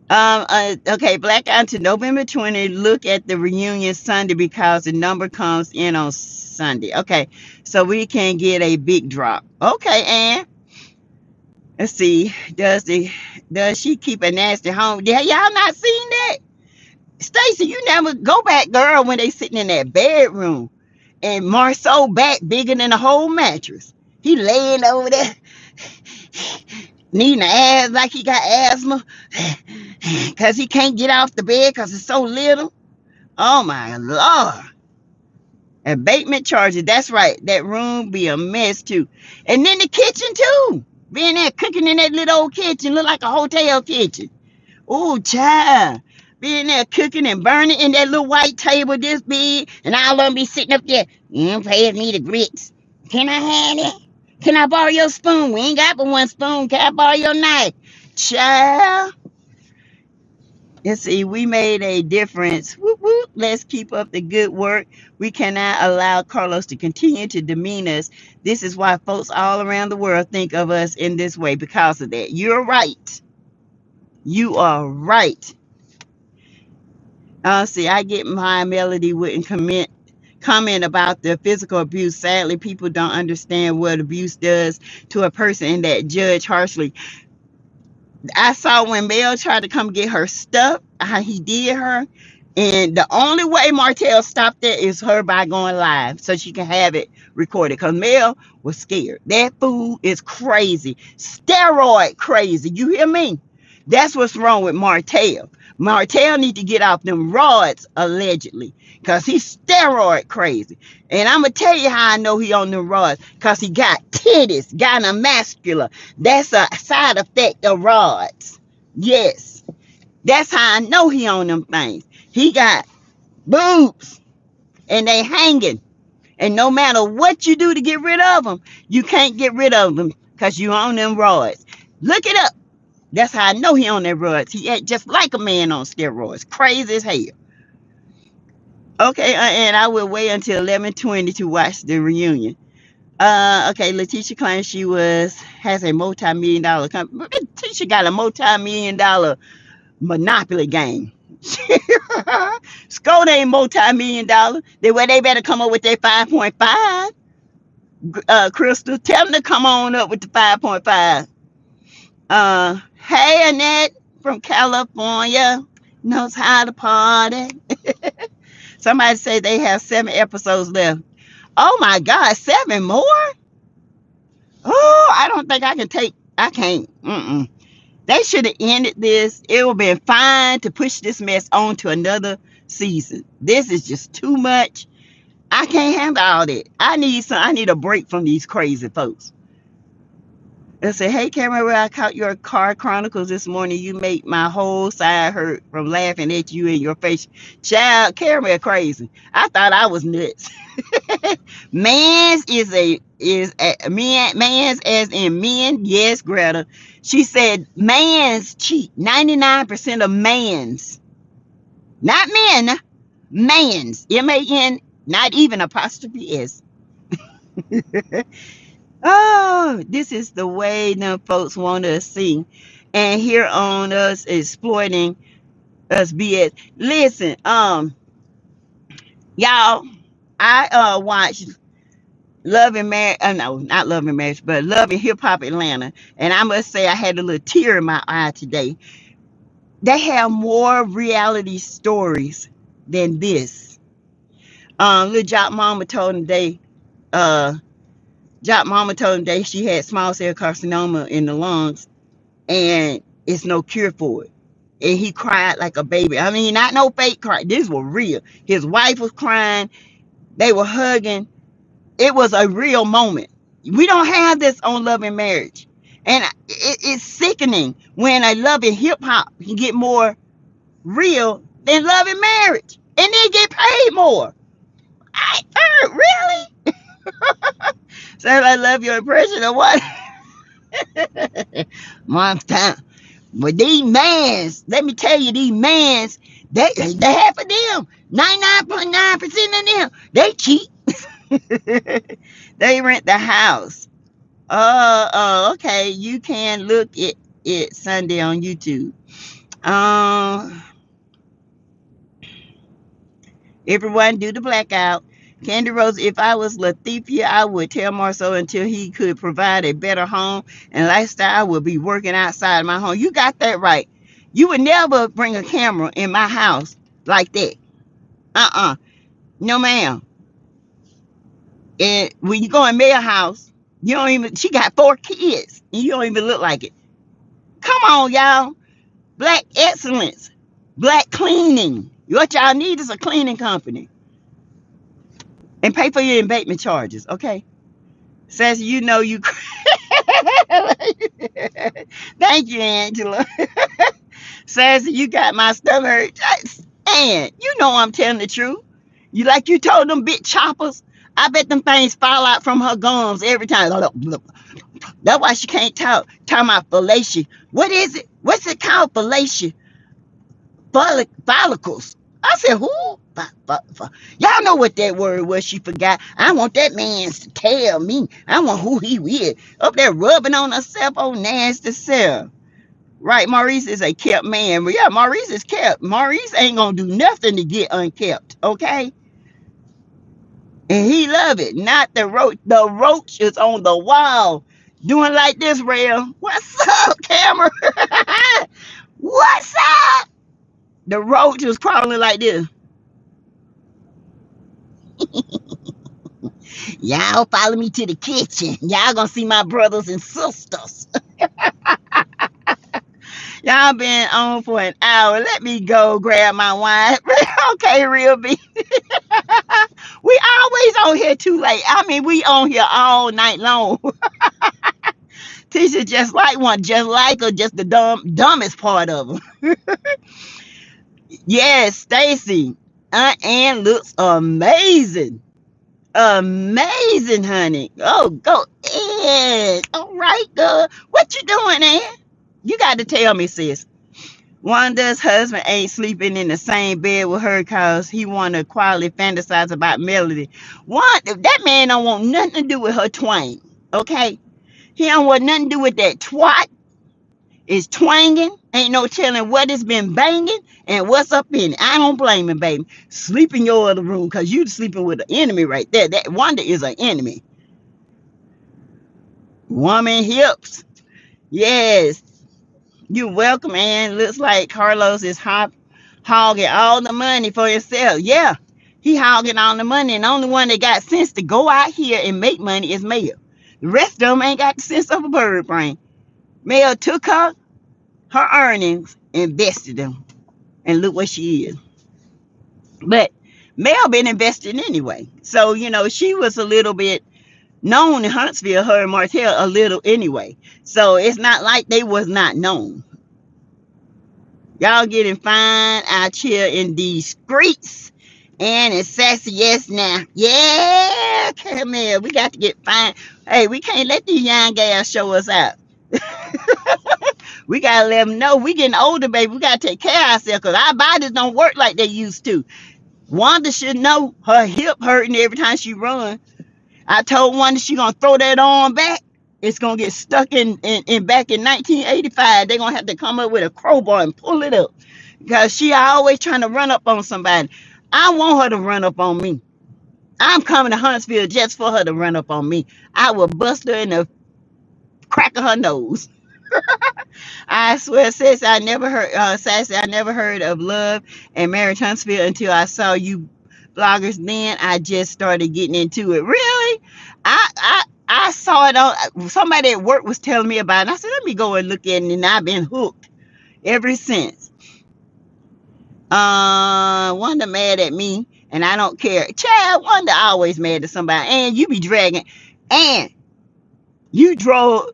Okay, Black Out to November 20. Look at the reunion Sunday because the number comes in on Sunday. Okay, so we can get a big drop. Okay, Ann. Let's see. Does she keep a nasty home? Yeah, y'all not seen that? Stacy, you never go back, girl, when they sitting in that bedroom. And Marceau back bigger than the whole mattress. He laying over there, needing an ass like he got asthma. Because he can't get off the bed because it's so little. Oh, my Lord. Abatement charges. That's right. That room be a mess, too. And then the kitchen, too. Being there cooking in that little old kitchen. Look like a hotel kitchen. Oh, child. Being there cooking and burning in that little white table this big. And all of them be sitting up there. Pass me the grits. Can I have it? Can I borrow your spoon? We ain't got but one spoon. Can I borrow your knife? Child. Let's see, we made a difference. Whoop, whoop. Let's keep up the good work. We cannot allow Carlos to continue to demean us. This is why folks all around the world think of us in this way because of that. You're right. You are right. See, I get my Melody wouldn't comment about the physical abuse. Sadly, people don't understand what abuse does to a person and that judge harshly. I saw when Mel tried to come get her stuff, how he did her. And the only way Martell stopped that is her by going live so she can have it recorded. Because Mel was scared. That fool is crazy. Steroid crazy. You hear me? That's what's wrong with Martell. Martell need to get off them rods, allegedly. Because he's steroid crazy. And I'm going to tell you how I know he on them rods. Because he got titties, gynecomascular. That's a side effect of rods. Yes. That's how I know he on them things. He got boobs. And they hanging. And no matter what you do to get rid of them, you can't get rid of them. Because you on them rods. Look it up. That's how I know he on that rods. He act just like a man on steroids. Crazy as hell. Okay, and I will wait until 11:20 to watch the reunion. Okay, Letitia claims she has a multi-million-dollar company. Letitia got a multi-million-dollar Monopoly game. Skoda ain't multi-million-dollar. They better come up with their 5.5. Crystal, tell them to come on up with the 5.5. Hey, Annette from California knows how to party. Somebody say they have 7 episodes left. Oh my God, 7 more? Oh, I don't think I can't. They should have ended this. It would have been fine to push this mess on to another season. This is just too much. I can't handle all that. I need a break from these crazy folks. They say, hey, Cameron, I caught your car chronicles this morning. You make my whole side hurt from laughing at you in your face. Child, Cameron crazy. I thought I was nuts. Man's is a man's as in men. Yes, Greta. She said man's cheat. 99% of man's, not men, man's. M-A-N, not even apostrophe S. Oh, this is the way them folks want us to see. And here on us exploiting us BS. Listen, y'all, I watched Love and Marriage, no, not Love and Marriage, but Love and Hip Hop Atlanta. And I must say I had a little tear in my eye today. They have more reality stories than this. Little Jock Mama told him she had small cell carcinoma in the lungs and it's no cure for it. And he cried like a baby. I mean, not no fake cry. This was real. His wife was crying. They were hugging. It was a real moment. We don't have this on Love and Marriage. And it's sickening when a Love and Hip Hop can get more real than Love and Marriage. And then get paid more. Really? So I love your impression of what? Mom's time. But these mans, let me tell you, these mans, they half of them, 99.9% of them, they cheat. They rent the house. Okay. You can look at it Sunday on YouTube. Everyone do the blackout. Candy Rose, if I was Latifah, I would tell Marceau until he could provide a better home and lifestyle, I would be working outside my home. You got that right. You would never bring a camera in my house like that. No, ma'am. And when you go in Mayor's house, you don't even, she got 4 kids and you don't even look like it. Come on, y'all. Black excellence. Black cleaning. What y'all need is a cleaning company. And pay for your embankment charges, okay? Says you know you. Thank you, Angela. Says you got my stomach. And you know I'm telling the truth. You like you told them big choppers. I bet them things fall out from her gums every time. That's why she can't talk. Talking about fallacia. What is it? What's it called? Fallacia. Follicles. I said, who? Y'all know what that word was. She forgot. I want that man to tell me. I want who he is. Up there rubbing on herself. Oh, nasty self. Right, Maurice is a kept man. But yeah, Maurice is kept. Maurice ain't gonna do nothing to get unkept. Okay? And he love it. Not the roach. The roach is on the wall. Doing like this, Rail. What's up, camera? What's up? The roach was crawling like this. Y'all follow me to the kitchen. Y'all gonna see my brothers and sisters. Y'all been on for an hour. Let me go grab my wine. Okay, Real B. We always on here too late. I mean, we on here all night long. Tisha just like one, just like her, just the dumbest part of her. Yes, Stacy. Aunt Ann looks amazing. Amazing, honey. Oh, go ahead. All right, girl. What you doing, Ann? You got to tell me, sis. Wanda's husband ain't sleeping in the same bed with her because he want to quietly fantasize about Melody. That man don't want nothing to do with her twang, okay? He don't want nothing to do with that twat. It's twanging. Ain't no telling what it's been banging and what's up in it. I don't blame him, baby. Sleep in your other room because you sleeping with an enemy right there. That Wanda is an enemy. Woman hips. Yes. You're welcome, man. Looks like Carlos is hogging all the money for himself. Yeah. He hogging all the money. And the only one that got sense to go out here and make money is Mel. The rest of them ain't got the sense of a bird brain. Mel took her earnings, invested them, and look what she is. But Mel been investing anyway. So, she was a little bit known in Huntsville, her and Martell a little anyway. So it's not like they was not known. Y'all getting fine out here in these streets. And it's sassy, yes now. Yeah, Come here. We got to get fine. Hey, we can't let these young gals show us out. We gotta let them know we getting older, baby. We gotta take care of ourselves because our bodies don't work like they used to. Wanda should know her hip hurting every time she run. I told Wanda she gonna throw that arm back. It's gonna get stuck in back in 1985. They're gonna have to come up with a crowbar and pull it up because she always trying to run up on somebody. I want her to run up on me. I'm coming to Huntsville just for her to run up on me. I will bust her in the crack of her nose. I swear, sis, I never heard, Sassy, I never heard of Love and Marriage Huntsville until I saw you bloggers. Then I just started getting into it. Really? I saw it on, somebody at work was telling me about it. And I said, let me go and look at it. And I've been hooked ever since. Wanda mad at me, and I don't care. Child, Wanda always mad at somebody. And you be dragging. And you drove.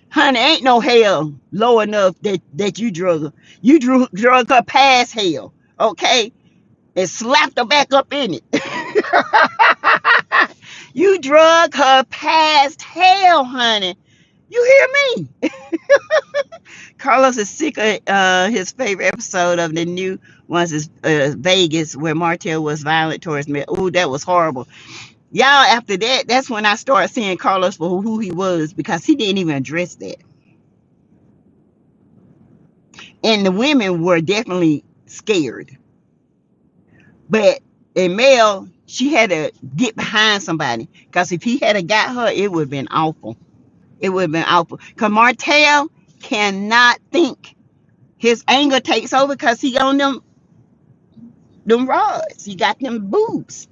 Honey, ain't no hell low enough that you drug her. You drug her past hell, okay? And slapped her back up in it. You drug her past hell, honey. You hear me? Carlos is sick of his favorite episode of the new ones is Vegas, where Martell was violent towards me. Ooh, that was horrible. Y'all, after that, that's when I started seeing Carlos for who he was because he didn't even address that. And the women were definitely scared. But in Mel, she had to get behind somebody because if he had got her, it would have been awful. It would have been awful. Because Martell cannot think. His anger takes over because he on them rods. He got them boobs.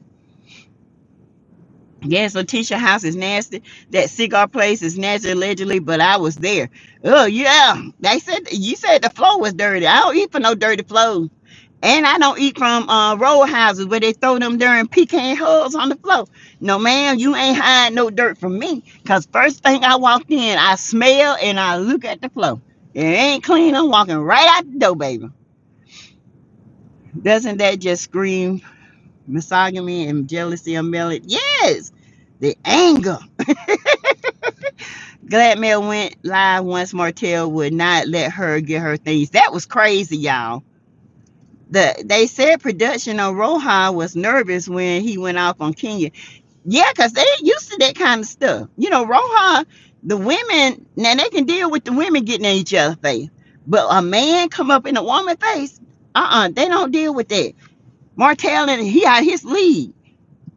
Yes, Letitia house is nasty. That cigar place is nasty allegedly, but I was there. Oh yeah. They said you said the floor was dirty. I don't eat from no dirty floor. And I don't eat from row houses where they throw them darn pecan hulls on the floor. No, ma'am, you ain't hiding no dirt from me. Because first thing I walked in, I smell and I look at the floor. It ain't clean. I'm walking right out the door, baby. Doesn't that just scream misogyny and jealousy of Melody? Yes, the anger. Glad Mel went live once Martell would not let her get her things. That was crazy, y'all. They said production on Rohan was nervous when he went off on Kenya. Yeah, because they ain't used to that kind of stuff. You know, Rohan, the women, now they can deal with the women getting in each other's face. But a man come up in a woman's face, they don't deal with that. Martell, and he out his league.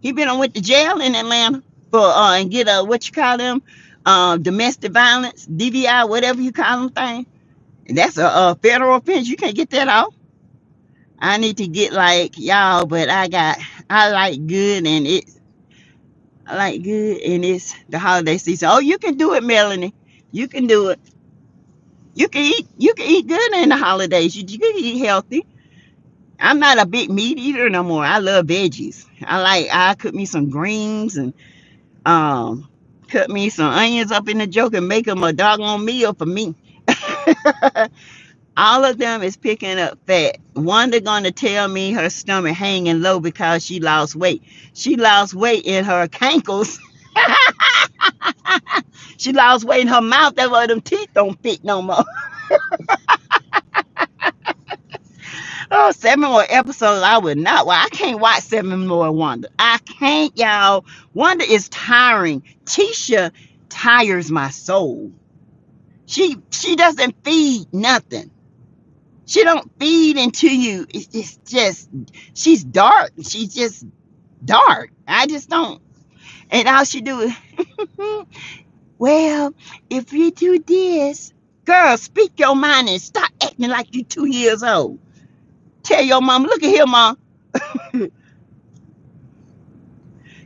He been on with the jail in Atlanta for and get a what you call them, domestic violence, DVI, whatever you call them thing. And that's a federal offense. You can't get that off. I need to get like y'all, but I like good and it's the holiday season. Oh, you can do it, Melanie. You can do it. You can eat good in the holidays. You can eat healthy. I'm not a big meat eater no more. I love veggies. I cook me some greens and cut me some onions up in the joke and make them a doggone meal for me. All of them is picking up fat. Wanda gonna tell me her stomach hanging low because she lost weight. She lost weight in her cankles. She lost weight in her mouth. That's why them teeth don't fit no more. Oh, 7 more episodes. I would not. Well, I can't watch 7 more Wanda. I can't, y'all. Wanda is tiring. Tisha tires my soul. She doesn't feed nothing. She don't feed into you. It's just, she's dark. She's just dark. I just don't. And all she do is, well, if you do this, girl, speak your mind and stop acting like you 2 years old. Tell your mom, look at here, mom.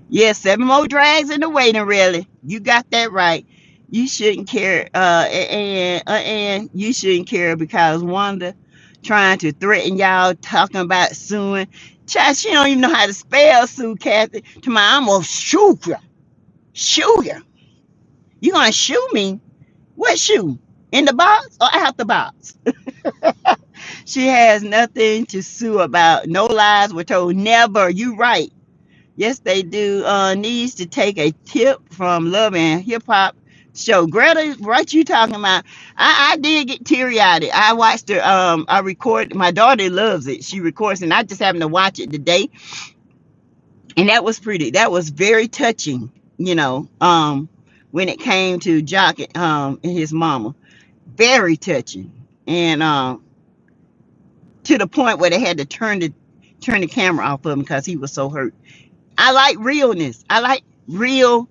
Yeah, 7 more drags in the waiting, really. You got that right. You shouldn't care, and you shouldn't care because Wanda trying to threaten y'all, talking about suing. Child, she don't even know how to spell sue, Kathy. To my, I'm gonna shoot you. Shoot you. You gonna shoot me? What shoe? In the box or out the box? She has nothing to sue about. No lies were told. Never. You right. Yes, they do. Needs to take a tip from Love and Hip Hop show. Greta, what you talking about? I did get teary eyed. I watched her. I record. My daughter loves it. She records, and I just happened to watch it today, and that was pretty. That was very touching. When it came to Jock and his mama, very touching, and to the point where they had to turn the camera off of him because he was so hurt. I like realness. I like real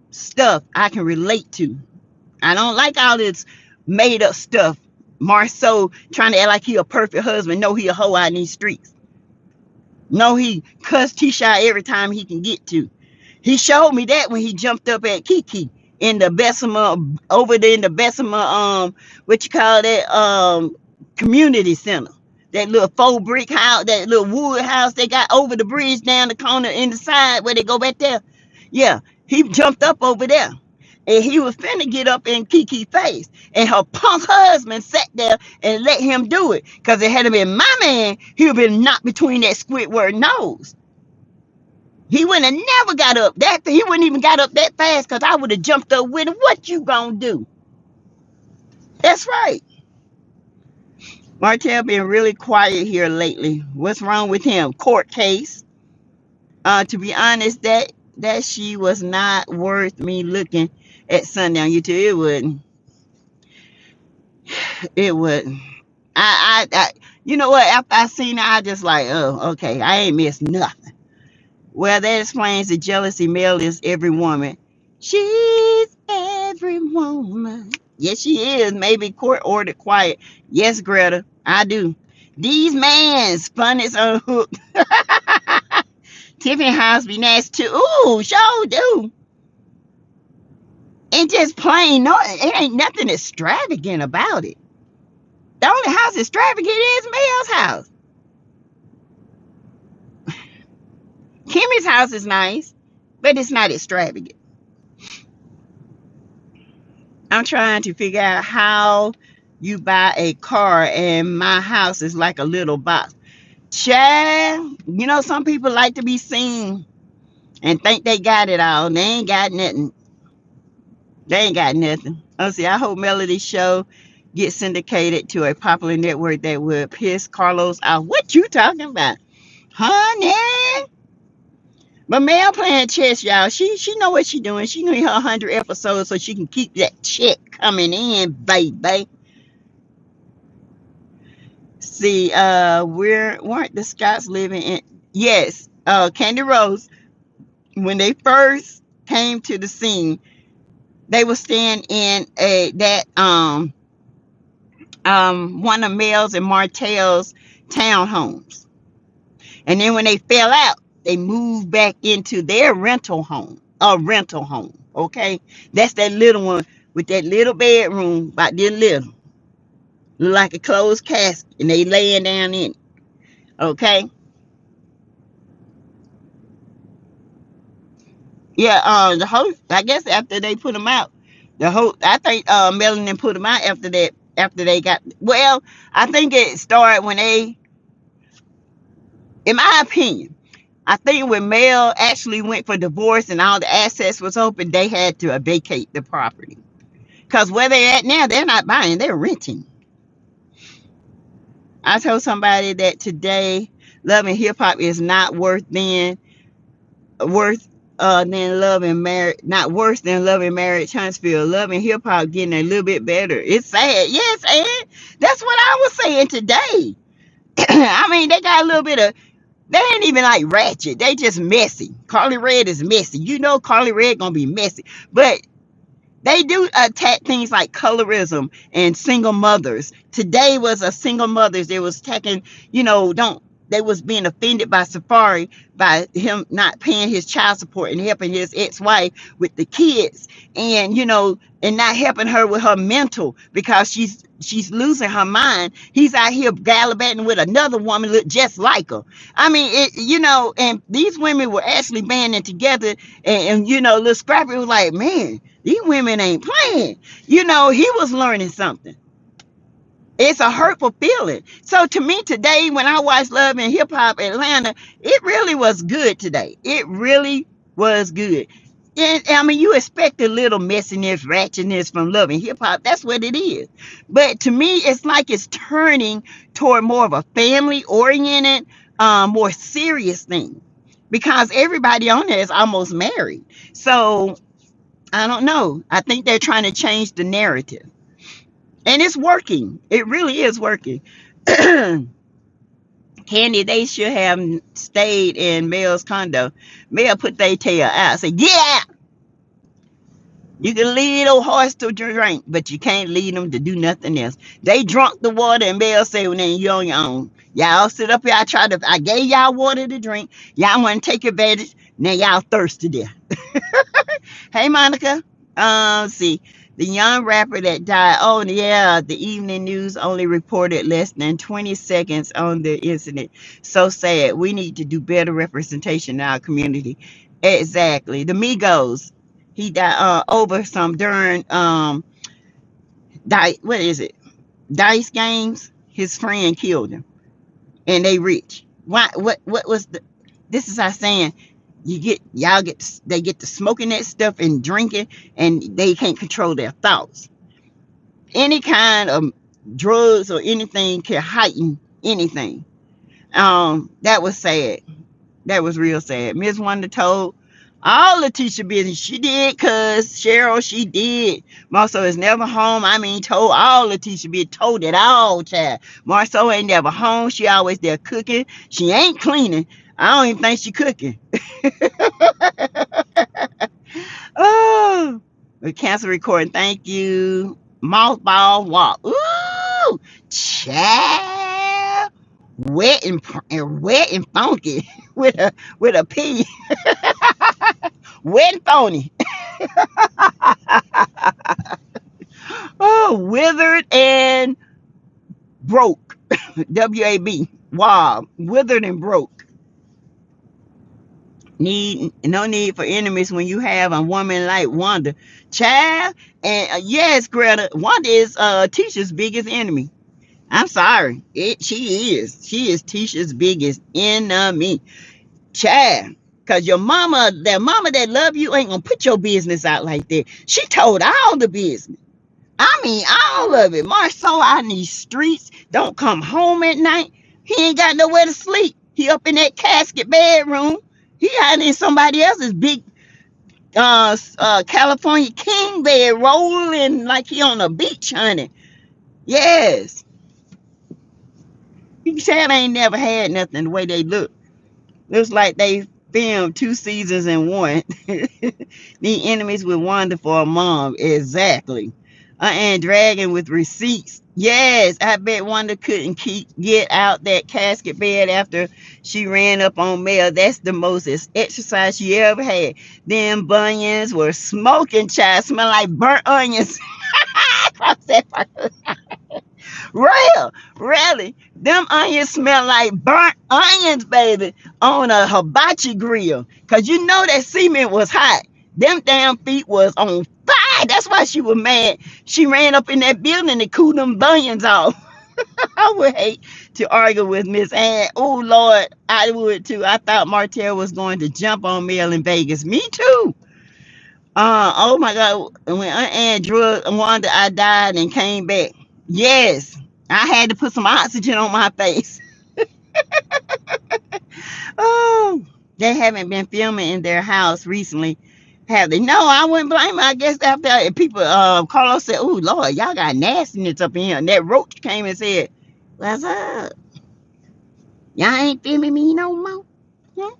stuff I can relate to. I don't like all this made up stuff. Marceau trying to act like he a perfect husband. No, he a hoe out in these streets. No, he cussed Tisha every time he can get to. He showed me that when he jumped up at Kiki in the Bessemer, over there in the Bessemer, what you call that, community center. That little faux brick house, that little wood house they got over the bridge down the corner in the side where they go back there. Yeah, he jumped up over there. And he was finna get up in Kiki's face. And her punk husband sat there and let him do it. Because it had been my man, he would have been knocked between that Squidward nose. He wouldn't have never got up that. He wouldn't even got up that fast because I would have jumped up with him. What you gonna do? That's right. Martell been really quiet here lately. What's wrong with him? Court case. To be honest, that she was not worth me looking at Sundown YouTube. It wouldn't. It wouldn't. I you know what? After I seen it, I just like, oh, okay, I ain't missed nothing. Well, that explains the jealousy Mel is every woman. She's every woman. Yes, she is. Maybe court ordered quiet. Yes, Greta, I do. These mans fun is unhooked. Tiffany House be nasty too. Ooh, sure do. And just plain, no, it ain't nothing extravagant about it. The only house extravagant is Mel's house. Kimmy's house is nice, but it's not extravagant. I'm trying to figure out how you buy a car and my house is like a little box. Child, some people like to be seen and think they got it all. They ain't got nothing. They ain't got nothing. Oh, see, I hope Melody's show gets syndicated to a popular network that would piss Carlos out. What you talking about? Honey? But Mel playing chess, y'all. She know what she doing. She need her 100 episodes so she can keep that check coming in, baby. See, weren't the Scotts living in? Yes, Candy Rose. When they first came to the scene, they were staying in one of Mel's and Martell's townhomes, and then when they fell out, they moved back into their rental home. Okay, that's that little one with that little bedroom, about this little, look like a closed casket, and they laying down in it. Okay. Yeah, the host, I guess after they put them out, I think Melanie put them out after they got, well, I think it started when they, in my opinion, I think when Mel actually went for divorce and all the assets was open, they had to vacate the property. Because where they're at now, they're not buying, they're renting. I told somebody that today, Love and Hip Hop is not worse than Love and Marriage, not worse than Love and Marriage Huntsville. Love and Hip Hop getting a little bit better. It's sad. Yes, and that's what I was saying today. I mean, they got a little bit of, they ain't even like ratchet. They just messy. Carly Red is messy. Carly Red gonna be messy. But they do attack things like colorism and single mothers. Today was a single mothers. They was attacking, they was being offended by Safari by him not paying his child support and helping his ex-wife with the kids, and and not helping her with her mental because she's losing her mind. He's out here gallivanting with another woman look just like her. I mean, and these women were actually banding together, and little Scrappy was like, man, these women ain't playing. He was learning something. It's a hurtful feeling. So to me today, when I watched Love and Hip Hop Atlanta, it really was good today. It really was good. And I mean, you expect a little messiness, ratchetness from Love and Hip Hop. That's what it is. But to me, it's like it's turning toward more of a family-oriented, more serious thing. Because everybody on there is almost married. So I don't know. I think they're trying to change the narrative. And it's working. It really is working. Candy, they should have stayed in Mel's condo. Mel put their tail out. Say, get out. You can lead a horse to drink, but you can't lead them to do nothing else. They drunk the water, and Mel said, well, then you're on your own. Y'all sit up here. I gave y'all water to drink. Y'all want to take advantage. Now y'all thirsty there. Hey, Monica. See, the young rapper that died. Oh, yeah. The evening news only reported less than 20 seconds on the incident. So sad. We need to do better representation in our community. Exactly. The Migos. He died over some during what is it? Dice games. His friend killed him, and they rich. Why? What was the? This is our saying. They get to smoking that stuff and drinking, and they can't control their thoughts. Any kind of drugs or anything can heighten anything. That was sad. That was real sad. Miss Wonder told all the teacher business. She did, cause Cheryl, she did. Marceau is never home. I mean, told all the teacher business. Told it all, child. Marceau ain't never home. She always there cooking. She ain't cleaning. I don't even think she cooking. Oh, we cancel recording. Thank you. Mothball walk. Ooh, child. Wet and funky with a P. Wet and phony. Oh, withered and broke. WAB. Wow, withered and broke. No need for enemies when you have a woman like Wanda, child. And yes, Greta, Wanda is Tisha's biggest enemy. I'm sorry, she is Tisha's biggest enemy, child. Cause your mama, that love you, ain't gonna put your business out like that. She told all the business. I mean, all of it. Marceau out in these streets, don't come home at night. He ain't got nowhere to sleep. He up in that casket bedroom. He out in somebody else's big California king bed, rolling like he on a beach, honey. Yes. You said ain't never had nothing the way they look. Looks like they filmed 2 seasons in one. The enemies with Wanda for a mom. Exactly. And dragging with receipts. Yes, I bet Wanda couldn't get out that casket bed after she ran up on Mel. That's the most exercise she ever had. Them bunions were smoking, child. Smell like burnt onions. Real, really. Them onions smell like burnt onions, baby, on a hibachi grill. Cause you know that cement was hot. Them damn feet was on fire. That's why she was mad. She ran up in that building to cool them bunions off. I would hate to argue with Miss Ann. Oh Lord, I would too. I thought Martell was going to jump on Mel in Vegas. Me too. Oh my God. When Aunt Ann drugged Wanda, I died and came back. Yes. I had to put some oxygen on my face. Oh, they haven't been filming in their house recently, have they? No, I wouldn't blame them. I guess after people, Carlos said, oh, Lord, y'all got nastiness up in here. And that roach came and said, what's up? Y'all ain't filming me no more? Hmm?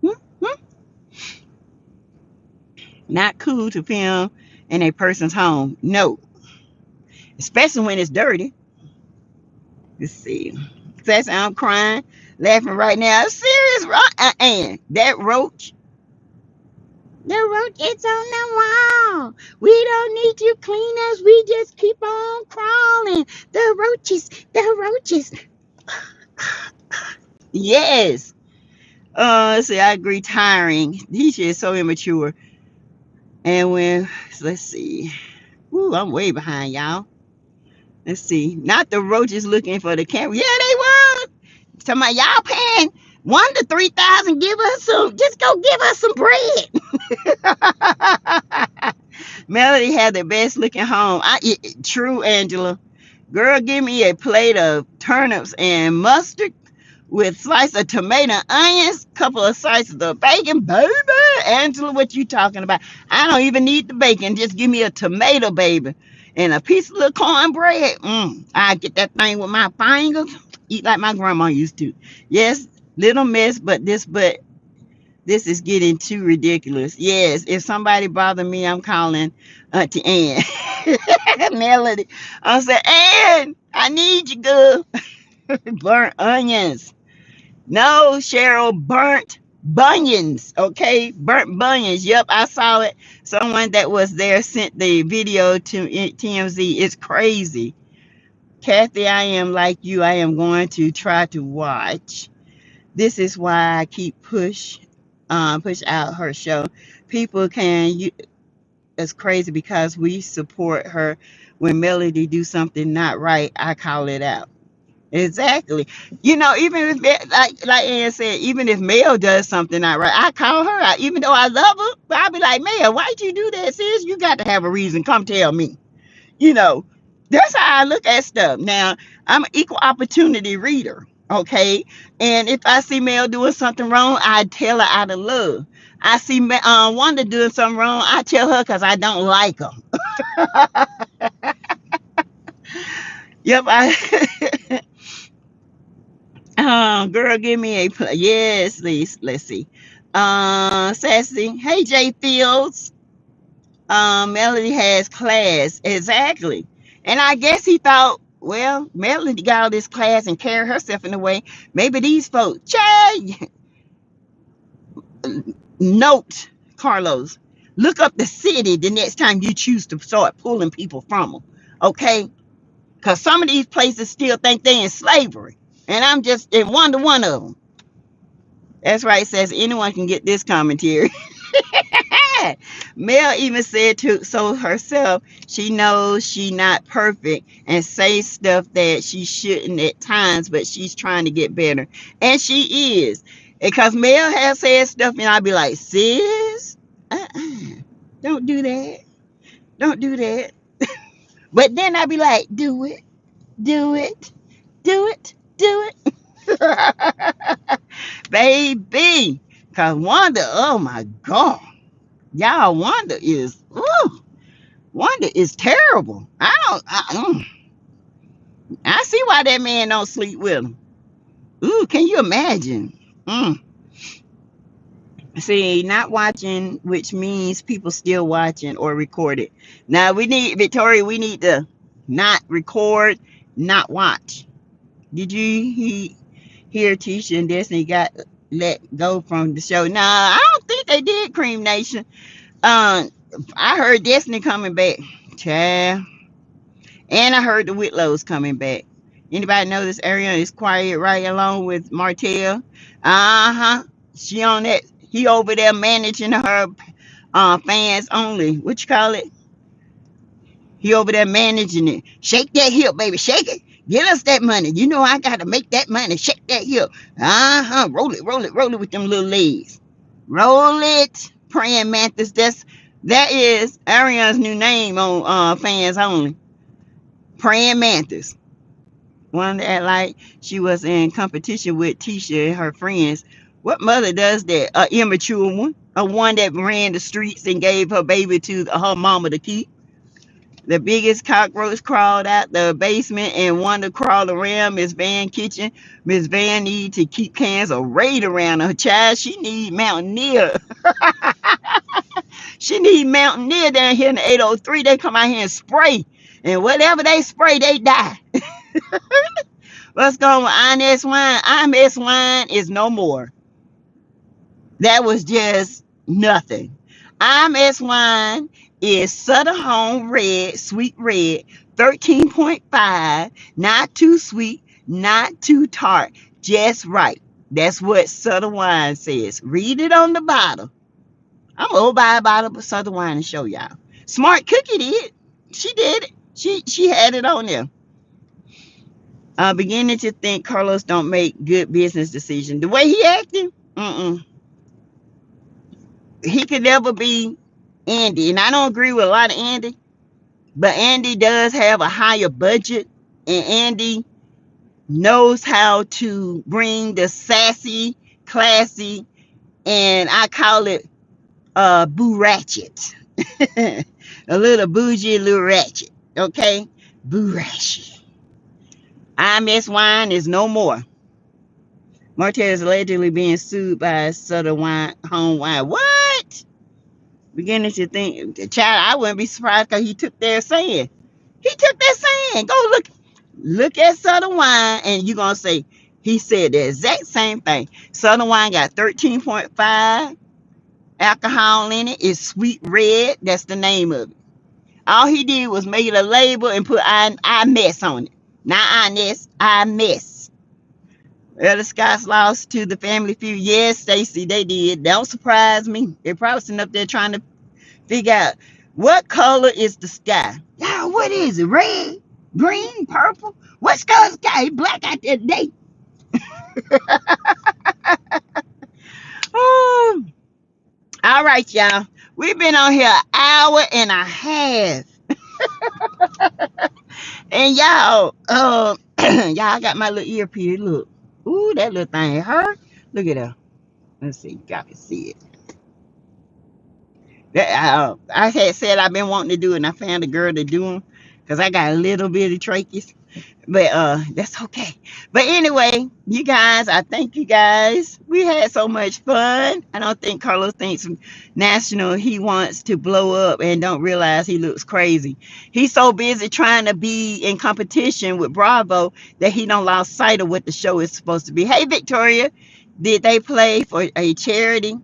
Hmm? Hmm? Not cool to film in a person's home. No. Especially when it's dirty. Let's see. Says I'm crying, laughing right now. Serious, and that roach. The roach is on the wall. We don't need you cleaners. We just keep on crawling. The roaches. Yes. See, I agree. Tiring. He is so immature. And let's see. Ooh, I'm way behind y'all. Let's see. Not the roaches looking for the camera. Yeah, they were. Somebody, y'all paying 1 to 3,000. Give us some. Just go give us some bread. Melody had the best looking home. True, Angela. Girl, give me a plate of turnips and mustard with slice of tomato, onions, couple of slices of bacon, baby. Angela, what you talking about? I don't even need the bacon. Just give me a tomato, baby, and a piece of little cornbread. I get that thing with my fingers. Eat like my grandma used to. Yes, little mess, but this is getting too ridiculous. Yes, if somebody bother me, I'm calling Auntie Ann. Melody. I said, Ann, I need you, girl. Burnt onions. No, Cheryl, burnt bunions. Okay, burnt bunions. Yep, I saw it. Someone that was there sent the video to TMZ. It's crazy. Kathy, I am like you. I am going to try to watch. This is why I keep push out her show. People it's crazy because we support her. When Melody do something not right, I call it out. Exactly. Even if, like Ann said, even if Mel does something not right, I call her out. Even though I love her, but I'll be like, Mel, why'd you do that, sis? You got to have a reason. Come tell me. You know, that's how I look at stuff. Now, I'm an equal opportunity reader, okay? And if I see Mel doing something wrong, I tell her out of love. I see Wanda doing something wrong, I tell her because I don't like her. Yep, girl, give me a yes, please. Let's see. Sassy, hey J Fields. Melody has class. Exactly. And I guess he thought, well, Melody got all this class and carried herself in a way. Maybe these folks, note, Carlos, look up the city the next time you choose to start pulling people from them. Okay? Because some of these places still think they're in slavery. And I'm just in one of them. That's right, says anyone can get this commentary. Mel even said to so herself, she knows she not perfect and say stuff that she shouldn't at times, but she's trying to get better. And she is. Because Mel has said stuff and I'll be like, sis, don't do that. Don't do that. But then I'll be like, do it. Do it. Do it. Do it. Baby. Because Wanda, oh my God. Y'all, Wanda is terrible. I see why that man don't sleep with him. Ooh, can you imagine? See, not watching, which means people still watching or record it. Now Victoria, we need to not record, not watch. Did you hear Tisha and Destiny got let go from the show? Nah, I don't think they did, Cream Nation. I heard Destiny coming back, child. And I heard the Whitlows coming back. Anybody know this area is quiet right along with Martell? She on that. He over there managing her fans only. What you call it? He over there managing it. Shake that hip, baby. Shake it. Get us that money. You know I got to make that money. Shake that hip. Roll it, roll it, roll it with them little legs. Roll it. Praying Mantis. That is Ariana's new name on fans only. Praying Mantis. One that like she was in competition with Tisha and her friends. What mother does that? An immature one. A one that ran the streets and gave her baby to her mama to keep. The biggest cockroach crawled out the basement and Wanda crawled around Miss Van kitchen. Miss Van need to keep cans of Raid around her. Child, she need Mountaineer. She need Mountaineer down here in the 803. They come out here and spray. And whatever they spray, they die. What's going on with Wine? IMS Wine is no more. That was just nothing. IMS Wine is Sutter Home Red, Sweet Red, 13.5. Not too sweet, not too tart, just right. That's what Sutter Wine says. Read it on the bottle. I'm going to buy a bottle of Sutter Wine and show y'all. Smart Cookie did. She did it. She had it on there. Beginning to think Carlos don't make good business decisions. The way he acting, he could never be Andy. And I don't agree with a lot of Andy, but Andy does have a higher budget, and Andy knows how to bring the sassy, classy, and I call it boo ratchet. A little bougie, little ratchet. Okay? Boo ratchet. IMS wine is no more. Martell is allegedly being sued by Southern Wine Home Wine. What? Beginning to think, child, I wouldn't be surprised because he took their saying. He took their saying. Go look at Southern Wine, and you're gonna say he said the exact same thing. Southern Wine got 13.5 alcohol in it. It's sweet red. That's the name of it. All he did was make it a label and put I mess on it. Not honest, I mess. Well, the Scots lost to the Family Feud. Yes, Stacy, they did. Don't surprise me. They're probably sitting up there trying to figure out what color is the sky. Now, what is it? Red, green, purple? What's color sky? Black out there today. Oh, all right, y'all. We've been on here an hour and a half. And y'all, y'all got my little earpiece. Look. Ooh, that little thing hurt. Look at her. Let's see. Y'all can see it. I had said I've been wanting to do it, and I found a girl to do them because I got a little bit of tracheas. But that's okay. But anyway, you guys, I thank you guys. We had so much fun. I don't think Carlos thinks national he wants to blow up and don't realize he looks crazy. He's so busy trying to be in competition with Bravo that he don't lost sight of what the show is supposed to be. Hey, Victoria, did they play for a charity?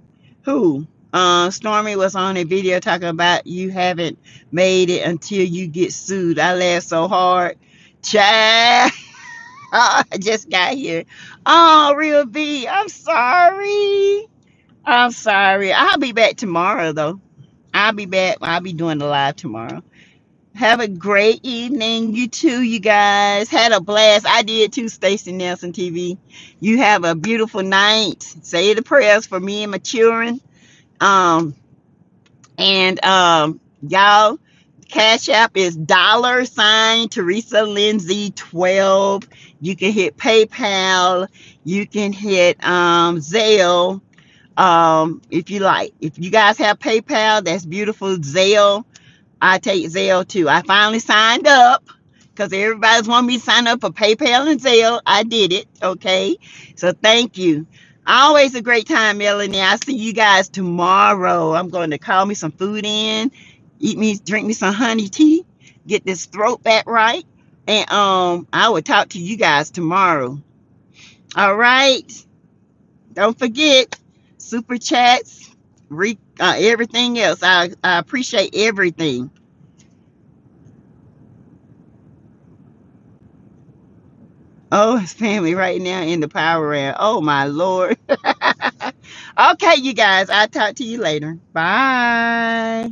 Who? Stormy was on a video talking about you haven't made it until you get sued. I laughed so hard. Child, I just got here. Oh, Real B, I'm sorry. I'm sorry. I'll be back tomorrow, though. I'll be back. I'll be doing the live tomorrow. Have a great evening. You too, you guys. Had a blast. I did too, Stacey Nelson TV. You have a beautiful night. Say the prayers for me and my children. Y'all, Cash App is $ Teresa Lindsay 12. You can hit PayPal. You can hit Zelle. If you like. If you guys have PayPal, that's beautiful. Zelle, I take Zelle too. I finally signed up because everybody's wanting me to sign up for PayPal and Zelle. I did it. Okay. So thank you. Always a great time, Melanie. I'll see you guys tomorrow. I'm going to call me some food in, drink me some honey tea, get this throat back right, and I will talk to you guys tomorrow. All right. Don't forget super chats, everything else. I appreciate everything. Oh, his family right now in the power round. Oh my Lord. Okay, you guys. I'll talk to you later. Bye.